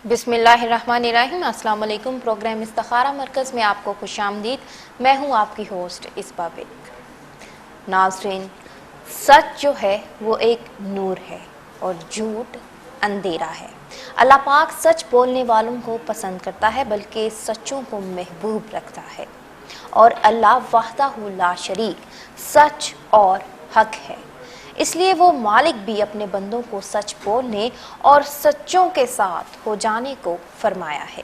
बिस्मिल्लाहिर्रहमानिर्रहीम। अस्सलाम वालेकुम। प्रोग्राम इस्तिखारा मरकज़ में आपको खुशामदीद। मैं हूँ आपकी होस्ट इसबा बेग। नाज़रीन, सच जो है वो एक नूर है और झूठ अंधेरा है। अल्लाह पाक सच बोलने वालों को पसंद करता है, बल्कि सच्चों को महबूब रखता है। और अल्लाह वहदहू ला शरीक सच और हक है, इसलिए वो मालिक भी अपने बंदों को सच बोलने और सच्चों के साथ हो जाने को फरमाया है।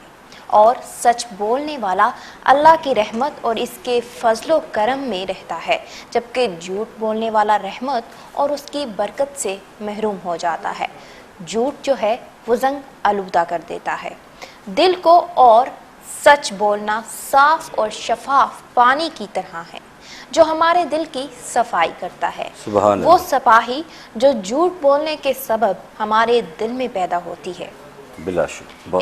और सच बोलने वाला अल्लाह की रहमत और इसके फजलो करम में रहता है, जबकि झूठ बोलने वाला रहमत और उसकी बरकत से महरूम हो जाता है। झूठ जो है वो जंग आलूदा कर देता है दिल को, और सच बोलना साफ और शफाफ पानी की तरह है जो हमारे दिल की सफाई करता है। वो सफाई जो झूठ बोलने के सबब हमारे दिल में पैदा होती है।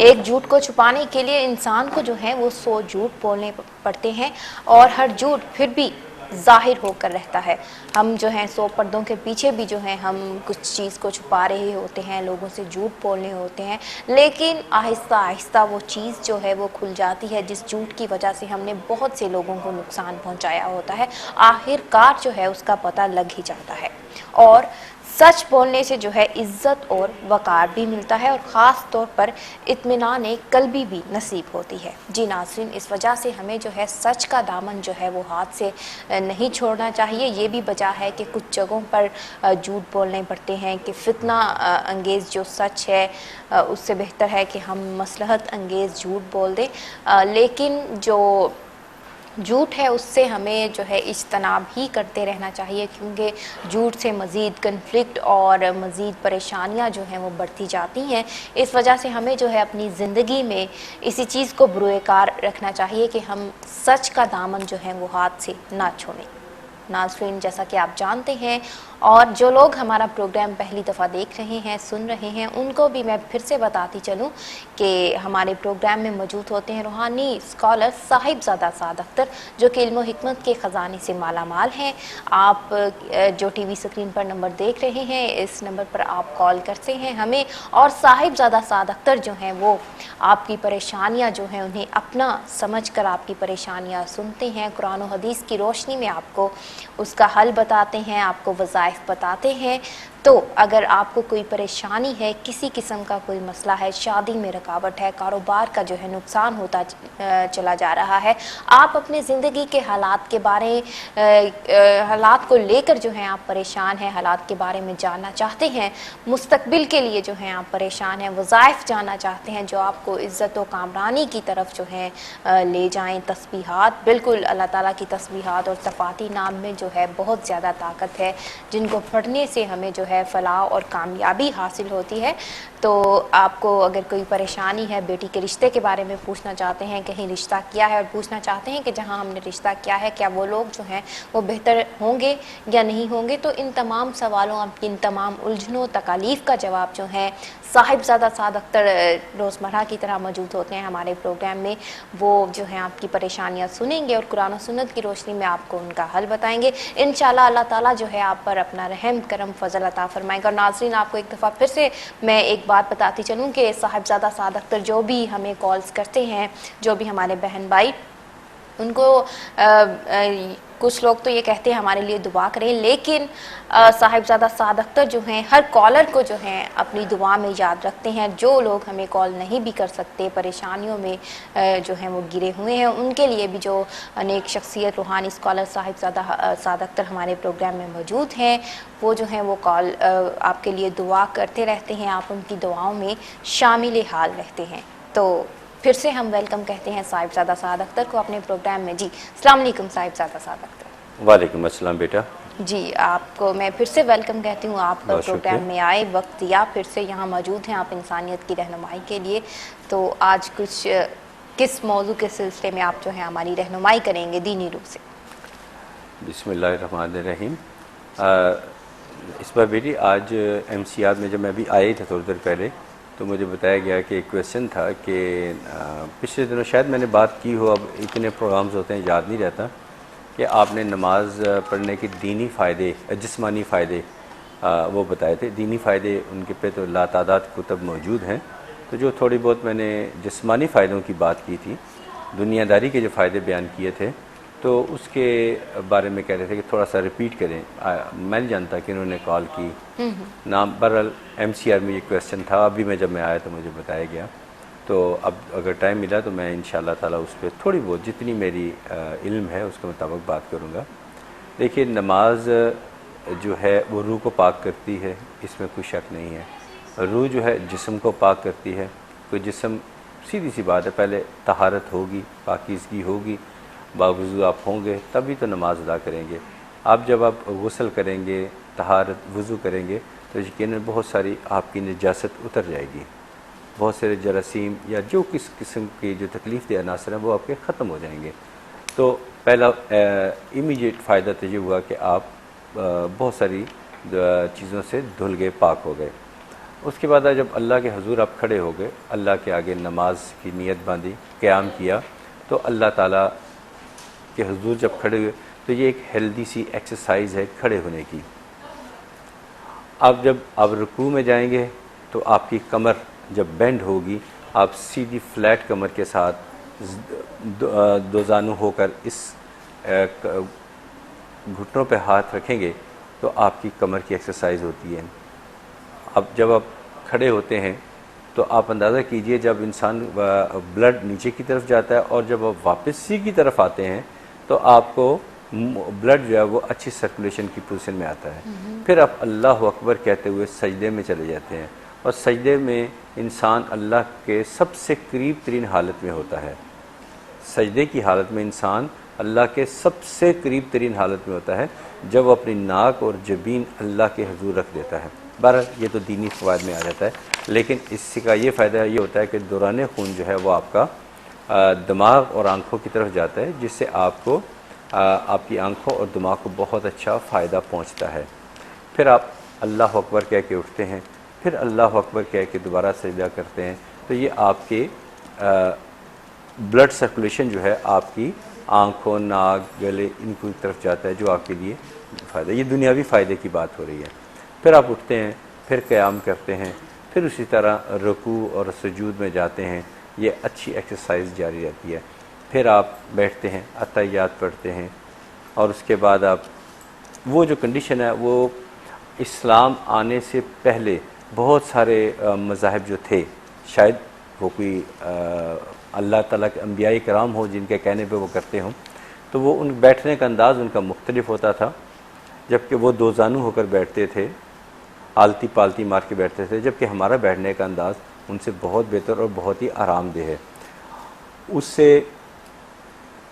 एक झूठ को छुपाने के लिए इंसान को जो है वो 100 झूठ बोलने पड़ते हैं, और हर झूठ फिर भी जाहिर होकर रहता है। हम जो हैं 100 पर्दों के पीछे भी जो है हम कुछ चीज़ को छुपा रहे होते हैं, लोगों से झूठ बोलने होते हैं, लेकिन आहिस्ता आहिस्ता वो चीज़ जो है वो खुल जाती है, जिस झूठ की वजह से हमने बहुत से लोगों को नुकसान पहुंचाया होता है। आखिरकार जो है उसका पता लग ही जाता है। और सच बोलने से जो है इज़्ज़त और वक़ार भी मिलता है, और ख़ास तौर पर इत्मीनान कल्बी भी नसीब होती है। जी नाज़रीन, इस वजह से हमें जो है सच का दामन जो है वो हाथ से नहीं छोड़ना चाहिए। ये भी वजह है कि कुछ जगहों पर झूठ बोलने पड़ते हैं कि फितना अंगेज़ जो सच है उससे बेहतर है कि हम मसलहत अंगेज़ झूठ बोल दें, लेकिन जो झूठ है उससे हमें जो है इज्तनाब ही करते रहना चाहिए, क्योंकि झूठ से मज़ीद कन्फ्लिक्ट और मज़ीद परेशानियां जो हैं वो बढ़ती जाती हैं। इस वजह से हमें जो है अपनी ज़िंदगी में इसी चीज़ को बुरुएकार रखना चाहिए कि हम सच का दामन जो है वो हाथ से ना छोड़ें। नाज़रीन, जैसा कि आप जानते हैं, और जो लोग हमारा प्रोग्राम पहली दफ़ा देख रहे हैं, सुन रहे हैं, उनको भी मैं फिर से बताती चलूं कि हमारे प्रोग्राम में मौजूद होते हैं रूहानी स्कॉलर साहिबजादा साद अख्तर, जो कि इल्म हिकमत के ख़जाने से माला माल हैं। आप जो टीवी स्क्रीन पर नंबर देख रहे हैं, इस नंबर पर आप कॉल करते हैं हमें, और साहिबजादा साद अख्तर जो हैं वो आपकी परेशानियाँ जो हैं उन्हें अपना समझ कर आपकी परेशानियाँ सुनते हैं, कुरान और हदीस की रोशनी में आपको उसका हल बताते हैं, आपको वज़ाइफ बताते हैं। तो अगर आपको कोई परेशानी है, किसी किस्म का कोई मसला है, शादी में रुकावट है, कारोबार का जो है नुकसान होता चला जा रहा है, आप अपने ज़िंदगी के हालात के बारे हालात को लेकर जो है आप परेशान हैं, हालात के बारे में जानना चाहते हैं, मुस्तकबिल के लिए जो है आप परेशान हैं, वज़ाइफ जानना चाहते हैं जो आपको इज़्ज़त व कामरानी की तरफ जो है ले जाएँ, तस्बीहात, बिल्कुल अल्लाह ताला की तस्बीहात और तफ़ाती नाम में जो है बहुत ज़्यादा ताकत है, जिनको पढ़ने से हमें जो है फलाह और कामयाबी हासिल होती है। तो आपको अगर कोई परेशानी है, बेटी के रिश्ते के बारे में पूछना चाहते हैं, कहीं रिश्ता किया है और पूछना चाहते हैं कि जहां हमने रिश्ता किया है क्या वो लोग जो हैं वो बेहतर होंगे या नहीं होंगे, तो इन तमाम सवालों, इन तमाम उलझनों, तकालीफ का जवाब जो है साहिबजादा साद अख्तर रोज़मर्रा की तरह मौजूद होते हैं हमारे प्रोग्राम में। वो जो है आपकी परेशानियाँ सुनेंगे और कुरान और सुन्नत की रोशनी में आपको उनका हल बताएंगे। इंशाल्लाह अल्लाह ताला जो है आप पर अपना रहम करम फजल अता फरमाएगा। और नाज़रीन, आपको एक दफ़ा फिर से मैं एक बात बताती चलूँ कि साहिबजादा साद अख्तर जो भी हमें कॉल्स करते हैं, जो भी हमारे बहन भाई, उनको कुछ लोग तो ये कहते हैं हमारे लिए दुआ करें, लेकिन साहिबजादा साद अख्तर जो हैं हर कॉलर को जो हैं अपनी दुआ में याद रखते हैं। जो लोग हमें कॉल नहीं भी कर सकते, परेशानियों में जो हैं वो गिरे हुए हैं, उनके लिए भी जो अनेक शख्सियत रूहानी स्कॉलर साहिबजादा साद अख्तर हमारे प्रोग्राम में मौजूद हैं, वो जो हैं वो कॉल आपके लिए दुआ करते रहते हैं, आप उनकी दुआओं में शामिल हाल रहते हैं। तो फिर से हम वेलकम कहते हैं साहिबजादा साद अख्तर को अपने प्रोग्राम में। जी अस्सलाम वालेकुम साहिबजादा साद अख्तर। वालेकुम अस्सलाम बेटा। जी, आपको मैं फिर से वेलकम कहती हूँ, आप प्रोग्राम में आए, वक्त दिया, फिर से यहाँ मौजूद हैं आप इंसानियत की रहनुमाई के लिए। तो आज कुछ किस मौजू के सिलसिले में आप जो है हमारी रहनुमाई करेंगे दीनी रूप से? बिस्मिल्लाहिर्रहमानिर्रहीम। इस बार बेटी आज MCR में जब मैं अभी आई था थोड़ी देर पहले, तो मुझे बताया गया कि एक क्वेश्चन था कि पिछले दिनों शायद मैंने बात की हो, अब इतने प्रोग्राम्स होते हैं याद नहीं रहता, कि आपने नमाज पढ़ने के दीनी फ़ायदे, जिस्मानी फ़ायदे वो बताए थे। दीनी फ़ायदे उनके पे तो लातादाद कुतब मौजूद हैं, तो जो थोड़ी बहुत मैंने जिस्मानी फ़ायदों की बात की थी, दुनियादारी के जो फ़ायदे बयान किए थे, तो उसके बारे में कह रहे थे कि थोड़ा सा रिपीट करें। मैं नहीं जानता कि उन्होंने कॉल की नाम, बहरहाल MCR में ये क्वेश्चन था। अभी मैं जब मैं आया तो मुझे बताया गया, तो अब अगर टाइम मिला तो मैं इंशाअल्लाह ताला उस पर थोड़ी बहुत जितनी मेरी इल्म है उसके मुताबिक बात करूँगा। देखिए, नमाज जो है वो रूह को पाक करती है, इसमें कोई शक नहीं है। रूह जो है जिस्म को पाक करती है। कोई जिस्म, सीधी सी बात है, पहले तहारत होगी, पाकीज़गी होगी, बावजूद आप होंगे तभी तो नमाज अदा करेंगे। आप जब आप गुस्ल करेंगे, तहारत वज़ू करेंगे, तो यकीनन बहुत सारी आपकी नजासत उतर जाएगी, बहुत सारे जरासीम या जो किस किस्म की जो तकलीफ़ दे अनासर हैं वो आपके ख़त्म हो जाएंगे। तो पहला इमीडिएट फ़ायदा तो ये हुआ कि आप बहुत सारी चीज़ों से धुल गए, पाक हो गए। उसके बाद जब अल्लाह के हजूर आप खड़े हो गए, अल्लाह के आगे नमाज की नीयत बांधी, क़याम किया, तो अल्लाह ताला के हजूर जब खड़े हुए तो ये एक हेल्दी सी एक्सरसाइज है खड़े होने की। अब जब आप रुकू में जाएंगे तो आपकी कमर जब बेंड होगी, आप सीधी फ्लैट कमर के साथ दो जानू होकर इस घुटनों पे हाथ रखेंगे तो आपकी कमर की एक्सरसाइज होती है। अब जब आप खड़े होते हैं तो आप अंदाज़ा कीजिए, जब इंसान ब्लड नीचे की तरफ जाता है और जब आप वापस सी की तरफ आते हैं तो आपको ब्लड जो है वो अच्छी सर्कुलेशन की पोजीशन में आता है। फिर आप अल्लाह अकबर कहते हुए सजदे में चले जाते हैं, और सजदे में इंसान अल्लाह के सबसे करीब तरीन हालत में होता है। सजदे की हालत में इंसान अल्लाह के सबसे करीब तरीन हालत में होता है जब वो अपनी नाक और जबीन अल्लाह के हुजूर रख देता है। बहरहाल ये तो दीनी फ़वाद में आ जाता है, लेकिन इसका ये फ़ायदा ये होता है कि दौरान खून जो है वो आपका दिमाग और आँखों की तरफ जाता है, जिससे आपको आपकी आँखों और दिमाग को बहुत अच्छा फ़ायदा पहुँचता है। फिर आप अल्लाह अकबर कह के उठते हैं, फिर अल्लाह अकबर कह के दोबारा सजदा करते हैं, तो ये आपके ब्लड सर्कुलेशन जो है आपकी आँखों, नाक, गले, इनको की तरफ जाता है, जो आपके लिए फ़ायदा, ये दुनियावी फ़ायदे की बात हो रही है। फिर आप उठते हैं, फिर क़याम करते हैं, फिर उसी तरह रुकू और सुजूद में जाते हैं, ये अच्छी एक्सरसाइज जारी रहती है। फिर आप बैठते हैं, अत्तहियात पढ़ते हैं, और उसके बाद आप वो जो कंडीशन है वो इस्लाम आने से पहले बहुत सारे मज़ाहिब जो थे, शायद वो कोई अल्लाह ताला के अंबिया कराम हो जिनके कहने पे वो करते हों, तो वो उन बैठने का अंदाज़ उनका मुख्तलिफ होता था। जबकि वो दो जानू होकर बैठते थे, आलती पालती मार के बैठते थे, जबकि हमारा बैठने का अंदाज़ उनसे बहुत बेहतर और बहुत ही आरामदेह है। उससे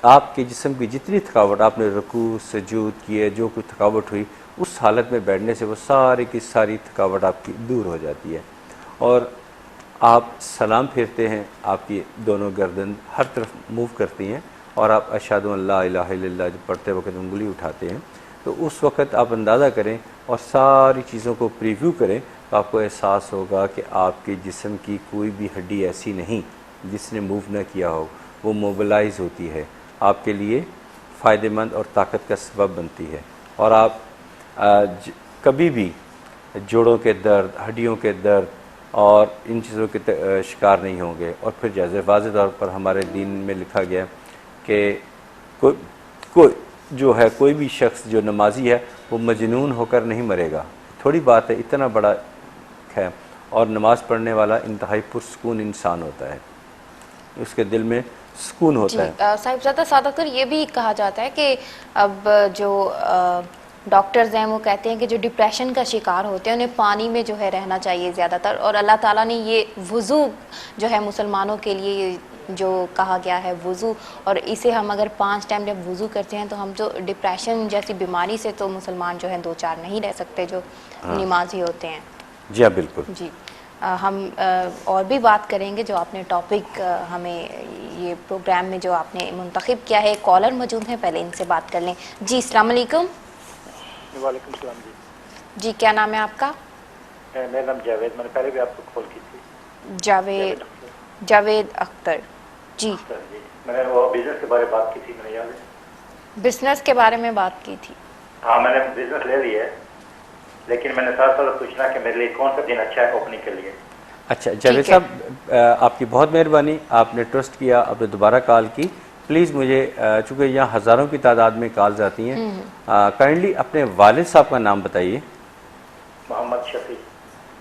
आपके जिस्म की जितनी थकावट, आपने रुकू सजूद किए, जो कुछ थकावट हुई, उस हालत में बैठने से वो सारी की सारी थकावट आपकी दूर हो जाती है। और आप सलाम फेरते हैं, आपकी दोनों गर्दन हर तरफ मूव करती हैं, और आप अशहदु अल्ला इलाहा इल्लल्लाह जब पढ़ते वक्त उंगली उठाते हैं, तो उस वक़्त आप अंदाज़ा करें और सारी चीज़ों को प्रीव्यू करें, तो आपको एहसास होगा कि आपके जिस्म की कोई भी हड्डी ऐसी नहीं जिसने मूव न किया हो, वो मोबिलाइज़ होती है, आपके लिए फ़ायदेमंद और ताकत का सबब बनती है। और आप कभी भी जोड़ों के दर्द, हड्डियों के दर्द और इन चीज़ों के शिकार नहीं होंगे। और फिर जैसे वाज़ेह तौर पर हमारे दीन में लिखा गया कि कोई जो है, कोई भी शख्स जो नमाजी है वो मजनून होकर नहीं मरेगा। थोड़ी बात है, इतना बड़ा है। और नमाज़ पढ़ने वाला इंतहाई पुरसकून इंसान होता है, उसके दिल में सुकून होता है। साहिबजादा सादाकर ये भी कहा जाता है कि अब जो डॉक्टर्स हैं वो कहते हैं कि जो डिप्रेशन का शिकार होते हैं उन्हें पानी में जो है रहना चाहिए ज़्यादातर, और अल्लाह ताला ने ये वज़ू जो है मुसलमानों के लिए जो कहा गया है वज़ू, और इसे हम अगर 5 टाइम जब वज़ू करते हैं तो हम जो डिप्रेशन जैसी बीमारी से तो मुसलमान जो है 2-4 नहीं रह सकते जो नमाजी होते हैं। जी हाँ, बिल्कुल जी। हम और भी बात करेंगे जो आपने टॉपिक हमें ये प्रोग्राम में जो आपने मुंतखब किया है। कॉलर मौजूद हैं, पहले इनसे बात कर लें। जी, अस्सलाम वालेकुम। वालेकुम सलाम जी। जी, क्या नाम है आपका? मेरा नाम जावेद, मैंने पहले भी आपको कॉल की थी। जावेद अख्तर जी। जी, मैंने वो बिजनेस के बारे में बात की थी, मैंने याद है। बिजनेस के बारे में बात की थी। हाँ, मैंने बिजनेस ले लिया है, लेकिन मैंने साथ साथ पूछना कि मेरे लिए कौन सा दिन अच्छा है ओपनिंग के लिए। अच्छा जावेद ठीक है। साहब, आपकी बहुत मेहरबानी, आपने ट्रस्ट किया, आपने दोबारा कॉल की। प्लीज़ मुझे चूँकि यहाँ हज़ारों की तादाद में कॉल्स आती हैं, काइंडली अपने वालिद साहब का नाम बताइए। मोहम्मद शफी।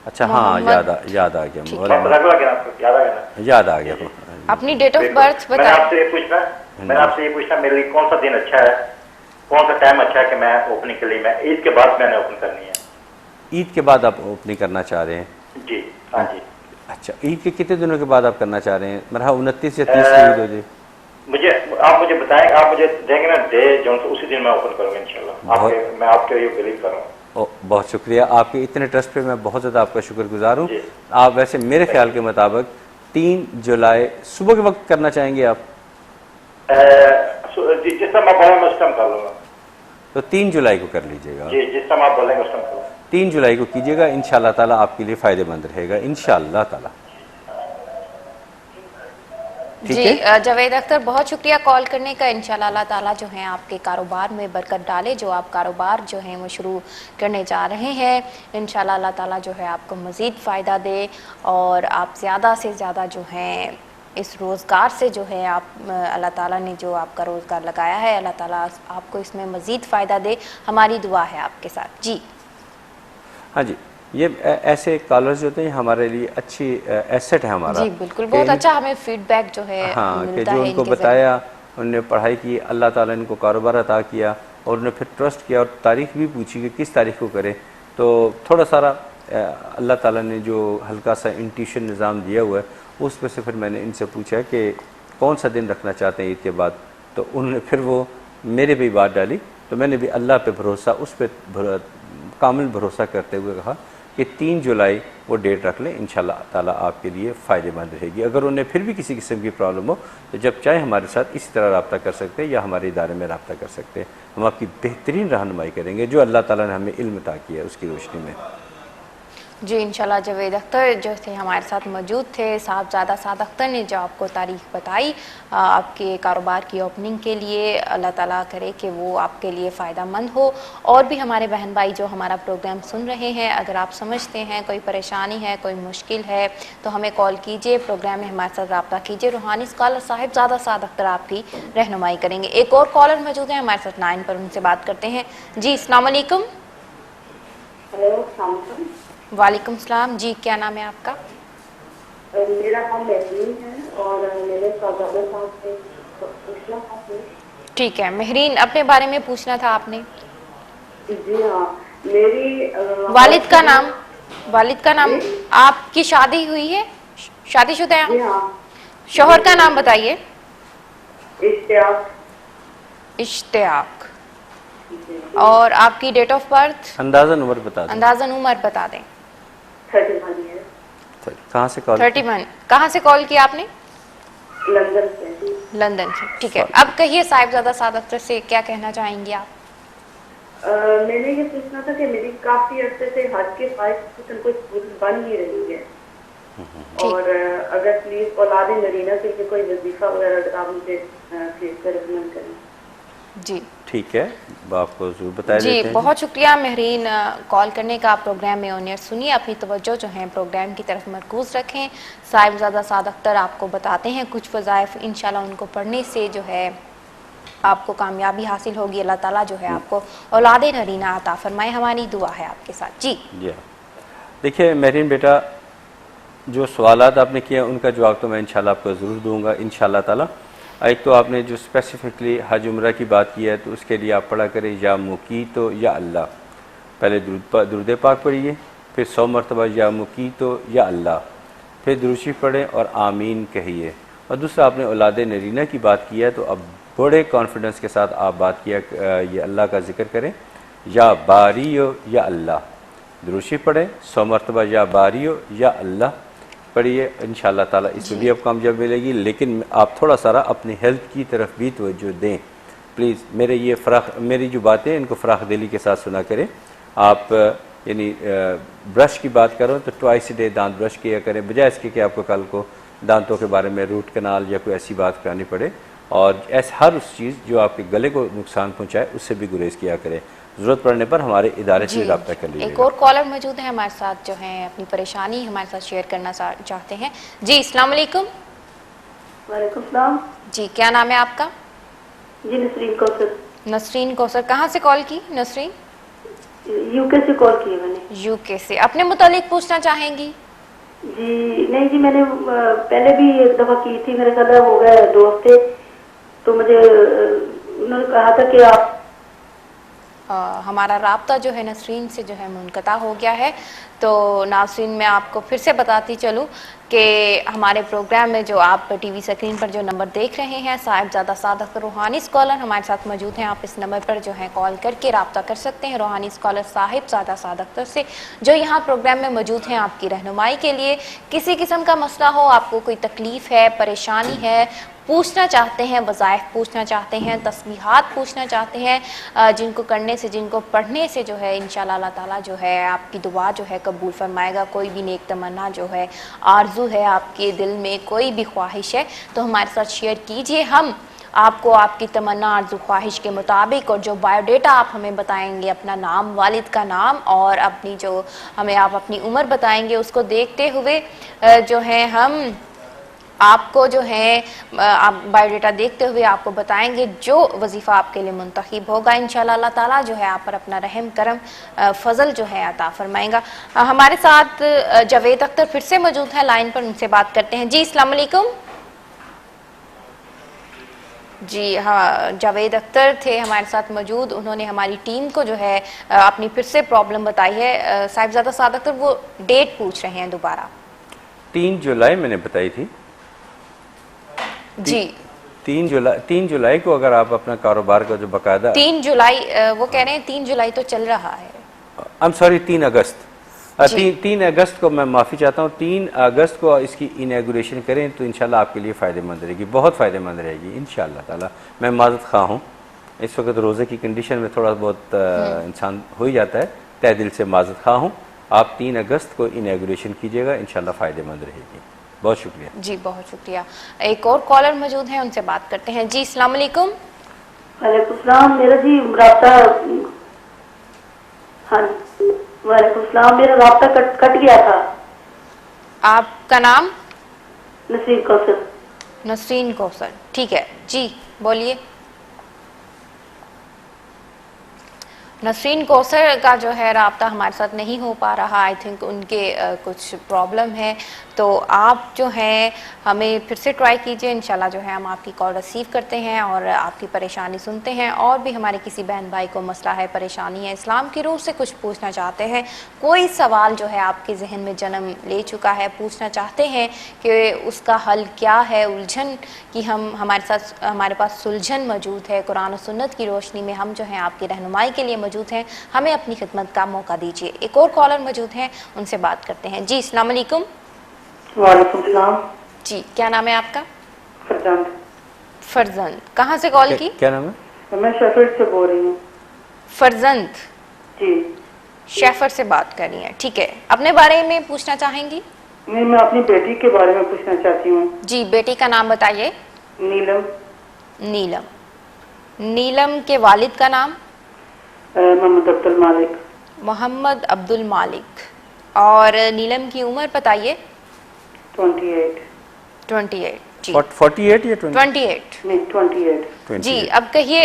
अच्छा हाँ, मोहम्मद, याद आ गया, ठीक मैं पता लगा आपको याद आ गया ना? याद आ गया। अपनी डेट ऑफ बिल्कुल। बर्थ मैंने बताएं। आपसे ये पूछना मेरे लिए कौन सा दिन अच्छा है, कौन सा टाइम अच्छा है कि मैं ओपनिंग के लिए, मैं ईद के बाद मैंने ओपन करनी है। ईद के बाद आप ओपनिंग करना चाह रहे हैं? जी हाँ जी। अच्छा, ईद के कितने दिनों के बाद आप करना चाह रहे हैं? मेरा 29 या 30 ईद हो जाए। आप मुझे बताएं, आप मुझे देंगे ना डे जो उसी दिन मैं ओपन करूंगा इंशाल्लाह। मैं आपके ये बिलीव करूँगा। बहुत शुक्रिया, आपके इतने ट्रस्ट पे मैं बहुत ज़्यादा आपका शुक्रगुजार हूँ। जी। आप वैसे मेरे ख्याल के मुताबिक 3 जुलाई सुबह के वक्त करना चाहेंगे आप? जिस टाइम आप बोलेंगे उस टाइम कर लूँगा। तो 3 जुलाई को कर लीजिएगा। जी, जिस टाइम आप बोलेंगे उस टाइम कर लूँगा। 3 जुलाई को कीजिएगा, इंशाअल्लाह ताला आपके लिए फ़ायदेमंद रहेगा इंशाअल्लाह ताला। ठीक जी है? जावेद अख्तर, बहुत शुक्रिया कॉल करने का। इंशाल्लाह अल्लाह ताला जो है आपके कारोबार में बरकत डाले, जो आप कारोबार जो है वो शुरू करने जा रहे हैं, इंशाल्लाह अल्लाह ताला जो है आपको मज़ीद फ़ायदा दे और आप ज़्यादा से ज़्यादा जो है इस रोज़गार से जो है आप अल्लाह ताला ने जो आपका रोज़गार लगाया है, अल्लाह ताला आपको इसमें मज़ीद फ़ायदा दे। हमारी दुआ है आपके साथ। जी हाँ जी, ये ऐसे कॉलर्स जो होते हैं हमारे लिए अच्छी एसेट है हमारा। जी बिल्कुल, बहुत अच्छा हमें फीडबैक जो है हाँ, कि मिलता जो है उनको इनके बताया, उन्होंने पढ़ाई की, अल्लाह ताला ने इनको कारोबार अता किया और उन्होंने फिर ट्रस्ट किया और तारीख भी पूछी कि किस तारीख को करें। तो थोड़ा सारा अल्लाह ताला ने जो हल्का सा इंट्यूशन निज़ाम दिया हुआ है, उस पर से फिर मैंने इनसे पूछा कि कौन सा दिन रखना चाहते हैं ईद के बाद। तो उन्होंने फिर वो मेरे पे बात डाली, तो मैंने भी अल्लाह पे भरोसा, उस पर कामिल भरोसा करते हुए कहा कि 3 जुलाई वो डेट रख लें, इंशाल्लाह ताला आपके लिए फ़ायदेमंद रहेगी। अगर उन्हें फिर भी किसी किस्म की प्रॉब्लम हो तो जब चाहे हमारे साथ इसी तरह रब्ता कर सकते हैं या हमारे इदारे में रब्ता कर सकते हैं। हम आपकी बेहतरीन रहनुमाई करेंगे जो अल्लाह ताला ने हमें इल्म अता किया है उसकी रोशनी में। जी इंशाल्लाह जावेद अख्तर जो थे हमारे साथ मौजूद थे। साहबजादा साद अख्तर ने जो आपको तारीख बताई आपके कारोबार की ओपनिंग के लिए, अल्लाह ताला करे कि वो आपके लिए फ़ायदा मंद हो। और भी हमारे बहन भाई जो हमारा प्रोग्राम सुन रहे हैं, अगर आप समझते हैं कोई परेशानी है, कोई मुश्किल है, तो हमें कॉल कीजिए, प्रोग्राम में हमारे साथ रब्ता कीजिए। रूहानी स्कॉलर साहिबजादा साद अख्तर आपकी रहनुमाई करेंगे। एक और कॉलर मौजूद है हमारे साथ लाइन पर, उनसे बात करते हैं। जी अस्सलाम वालेकुम। हेलो, वालेकुम सलाम। जी क्या नाम है आपका? मेरा नाम महरीन है और मेरे साहबजादा साहब से पूछना था। ठीक है महरीन, अपने बारे में पूछना था आपने। जी हाँ, मेरी वालिद का नाम आपकी शादी हुई है, शादीशुदा है? जी हाँ। शोहर का नाम बताइए। इश्तियाक। इश्तियाक। और आपकी डेट ऑफ बर्थ? अंदाज़न उम्र बता दें। अंदाज़न उम्र बता दें। 31 है। कहाँ से कॉल? 31। कहाँ से कॉल किया आपने? लंदन से। लंदन से, ठीक है। अब कहिए साहिबजादा साद अख्तर से क्या कहना चाहेंगी आप? मैंने ये पूछना था कि मेरी काफी अर्से से हज के ख्वाहिश कोई बन नहीं रही है, और अगर प्लीज औलाद नरीना के लिए कोई वजीफा वगैरह अगर आप मुझे रिकमेंड करें। जी ठीक है, आपको जरूर बताया जी देते हैं। बहुत शुक्रिया महरीन कॉल करने का। आप प्रोग्राम में ऑनियर सुनिए, अपनी तवज्जो जो है प्रोग्राम की तरफ मरकूज़ रखें। साहिबजादा साद अख्तर आपको बताते हैं कुछ वज़ाइफ, इंशाल्लाह उनको पढ़ने से जो है आपको कामयाबी हासिल होगी। अल्लाह ताला जो है आपको औलाद नरीना अता फरमाए। हमारी दुआ है आपके साथ। जी जी देखिए महरीन बेटा, जो सवालात आपने किए उनका जवाब तो मैं इंशाल्लाह आपको ज़रूर दूंगा इंशाल्लाह ताला। एक तो आपने जो स्पेसिफिकली हज उम्रा की बात की है, तो उसके लिए आप पढ़ा करें या मुकीतो या अल्लाह। पहले दुरूद पाक पढ़िए, फिर 100 मरतबा या मुकीतो या अल्लाह, फिर दुरूशी पढ़ें और आमीन कहिए। और दूसरा आपने औलाद नरीना की बात की है, तो अब बड़े कॉन्फिडेंस के साथ आप बात किया ये अल्लाह का जिक्र करें, या बारियो या अल्लाह। दुरूशी पढ़ें, 100 मरतबा या बारियो या अल्लाह पढ़िए, इंशाअल्लाह ताला इसमें भी अब कामयाबी मिलेगी। लेकिन आप थोड़ा सारा अपनी हेल्थ की तरफ भी तवज्जो दें प्लीज़। मेरी जो बातें इनको फ़राख दिली के साथ सुना करें। आप यानी ब्रश की बात करो तो ट्वाइस डे दांत ब्रश किया करें, बजाय इसके कि आपको कल को दांतों के बारे में रूट कनाल या कोई ऐसी बात करानी पड़े। और ऐसे हर उस चीज़ जो आपके गले को नुकसान पहुँचाए उससे भी गुरेज किया करें। ज़रूरत पड़ने पर हमारे इदारे से जी, रब्ता कर लीजिएगा। एक और कॉलर मौजूद है हमारे साथ जो है अपनी परेशानी हमारे साथ शेयर करना चाहते हैं। जी अस्सलाम वालेकुम। वालेकुम सलाम। जी क्या नाम है आपका? जी नसरीन कौसर, नसरीन कौसर। कहाँ से कॉल की नसरीन? यूके से कॉल की है मैंने। यूके से। अपने मुतालिक पूछना चाहेंगी? जी नहीं जी, मैंने पहले भी एक दफा की थी, मेरे ख्याल है हो गए दोस्त थे, तो मुझे उन्होंने कहा था कि आप हमारा राब्ता जो है नसरीन से जो है मुनक़ता हो गया है। तो नाज़रीन मैं आपको फिर से बताती चलूँ कि हमारे प्रोग्राम में जो आप टीवी स्क्रीन पर जो नंबर देख रहे हैं, साहिबजादा सादक रूहानी स्कॉलर हमारे साथ मौजूद हैं। आप इस नंबर पर जो है कॉल करके रब्ता कर सकते हैं रूहानी स्कॉलर साहिबजादा सादक से, जो यहाँ प्रोग्राम में मौजूद हैं आपकी रहनुमाई के लिए। किसी किस्म का मसला हो, आपको कोई तकलीफ़ है, परेशानी है, पूछना चाहते हैं, वज़ाइफ पूछना चाहते हैं, तस्बीहात पूछना चाहते हैं, जिनको करने से, जिनको पढ़ने से जो है इंशाअल्लाह अल्लाह ताला जो है आपकी दुआ जो है कबूल फरमाएगा। कोई भी नेक तमन्ना जो है, आरज़ू है आपके दिल में, कोई भी ख्वाहिश है तो हमारे साथ शेयर कीजिए। हम आपको आपकी तमन्ना आरज़ू ख्वाहिश के मुताबिक और जो बायोडेटा आप हमें बताएंगे, अपना नाम, वालिद का नाम और अपनी जो हमें आप अपनी उम्र बताएंगे, उसको देखते हुए जो है हम आपको जो है आप बायोडेटा देखते हुए आपको बताएंगे जो वजीफ़ा आपके लिए मुंतखब होगा। इंशाअल्लाह अल्लाह ताला जो है आप पर अपना रहम करम फजल जो है अता फरमाएगा। हमारे साथ जावेद अख्तर फिर से मौजूद है लाइन पर, उनसे बात करते हैं। जी अस्सलाम वालेकुम। जी हाँ, जावेद अख्तर थे हमारे साथ मौजूद। उन्होंने हमारी टीम को जो है अपनी फिर से प्रॉब्लम बताई है। साहिबजादा सादक अख्तर वो डेट पूछ रहे हैं दोबारा। 3 जुलाई मैंने बताई थी जी। 3 जुलाई को अगर आप अपना कारोबार का जो बकायदा 3 जुलाई वो कह रहे हैं 3 जुलाई तो चल रहा है। आई एम सॉरी 3 अगस्त 3 अगस्त को मैं माफ़ी चाहता हूँ। 3 अगस्त को इसकी इनॉग्रेशन करें तो इंशाल्लाह आपके लिए फ़ायदेमंद रहेगी, बहुत फ़ायदेमंद रहेगी इंशाल्लाह ताला। मैं माज़रत ख़्वाह हूँ, इस वक्त रोज़े की कंडीशन में थोड़ा बहुत इंसान हो ही जाता है, तहे दिल से माज़रत ख़्वाह हूँ। आप 3 अगस्त को इनॉग्रेशन कीजिएगा, इंशाल्लाह फ़ायदेमंद रहेगी। बहुत शुक्रिया। जी बहुत शुक्रिया। एक और कॉलर मौजूद हैं, उनसे बात करते हैं। जी अस्सलाम वालेकुम। वालेकुम सलाम। मेरा जी राब्ता, हाँ वालेकुम सलाम, मेरा राब्ता कट गया था। आपका नाम? नसरीन कौसर। नसरीन कौसर, ठीक है जी बोलिए। नसरीन कौसर का जो है राब्ता हमारे साथ नहीं हो पा रहा। आई थिंक उनके कुछ प्रॉब्लम है, तो आप जो है हमें फिर से ट्राई कीजिए। इंशाल्लाह जो है हम आपकी कॉल रिसीव करते हैं और आपकी परेशानी सुनते हैं। और भी हमारे किसी बहन भाई को मसला है, परेशानी है, इस्लाम की रूह से कुछ पूछना चाहते हैं, कोई सवाल जो है आपके जहन में जन्म ले चुका है, पूछना चाहते हैं कि उसका हल क्या है, उलझन की हमारे पास सुलझन मौजूद है। कुरान और सुन्नत की रोशनी में हम जो है आपकी रहनुमाई के लिए मौजूद हैं, हमें अपनी खिदमत का मौका दीजिए। एक और कॉलर मौजूद हैं, उनसे बात करते हैं। जी अस्सलाम वालेकुम। वालेकुम सलाम। जी क्या नाम है आपका? फरजंद। फरजंद, कहाँ से कॉल की? क्या नाम है? मैं शेफर्ड से बोल रही हूँ। फरजंद जी। शेफर से बात कर रही हैं, ठीक है। अपने बारे में पूछना चाहेंगी? नहीं, मैं अपनी बेटी के बारे में पूछना चाहती हूँ। जी बेटी का नाम बताइए। नीलम। नीलम। नीलम के वालिद का नाम? मोहम्मद अब्दुल मालिक। मोहम्मद अब्दुल मालिक। और नीलम की उम्र बताइए। 28। 28 जी। 48 या 28 नहीं 28। जी। अब कहिए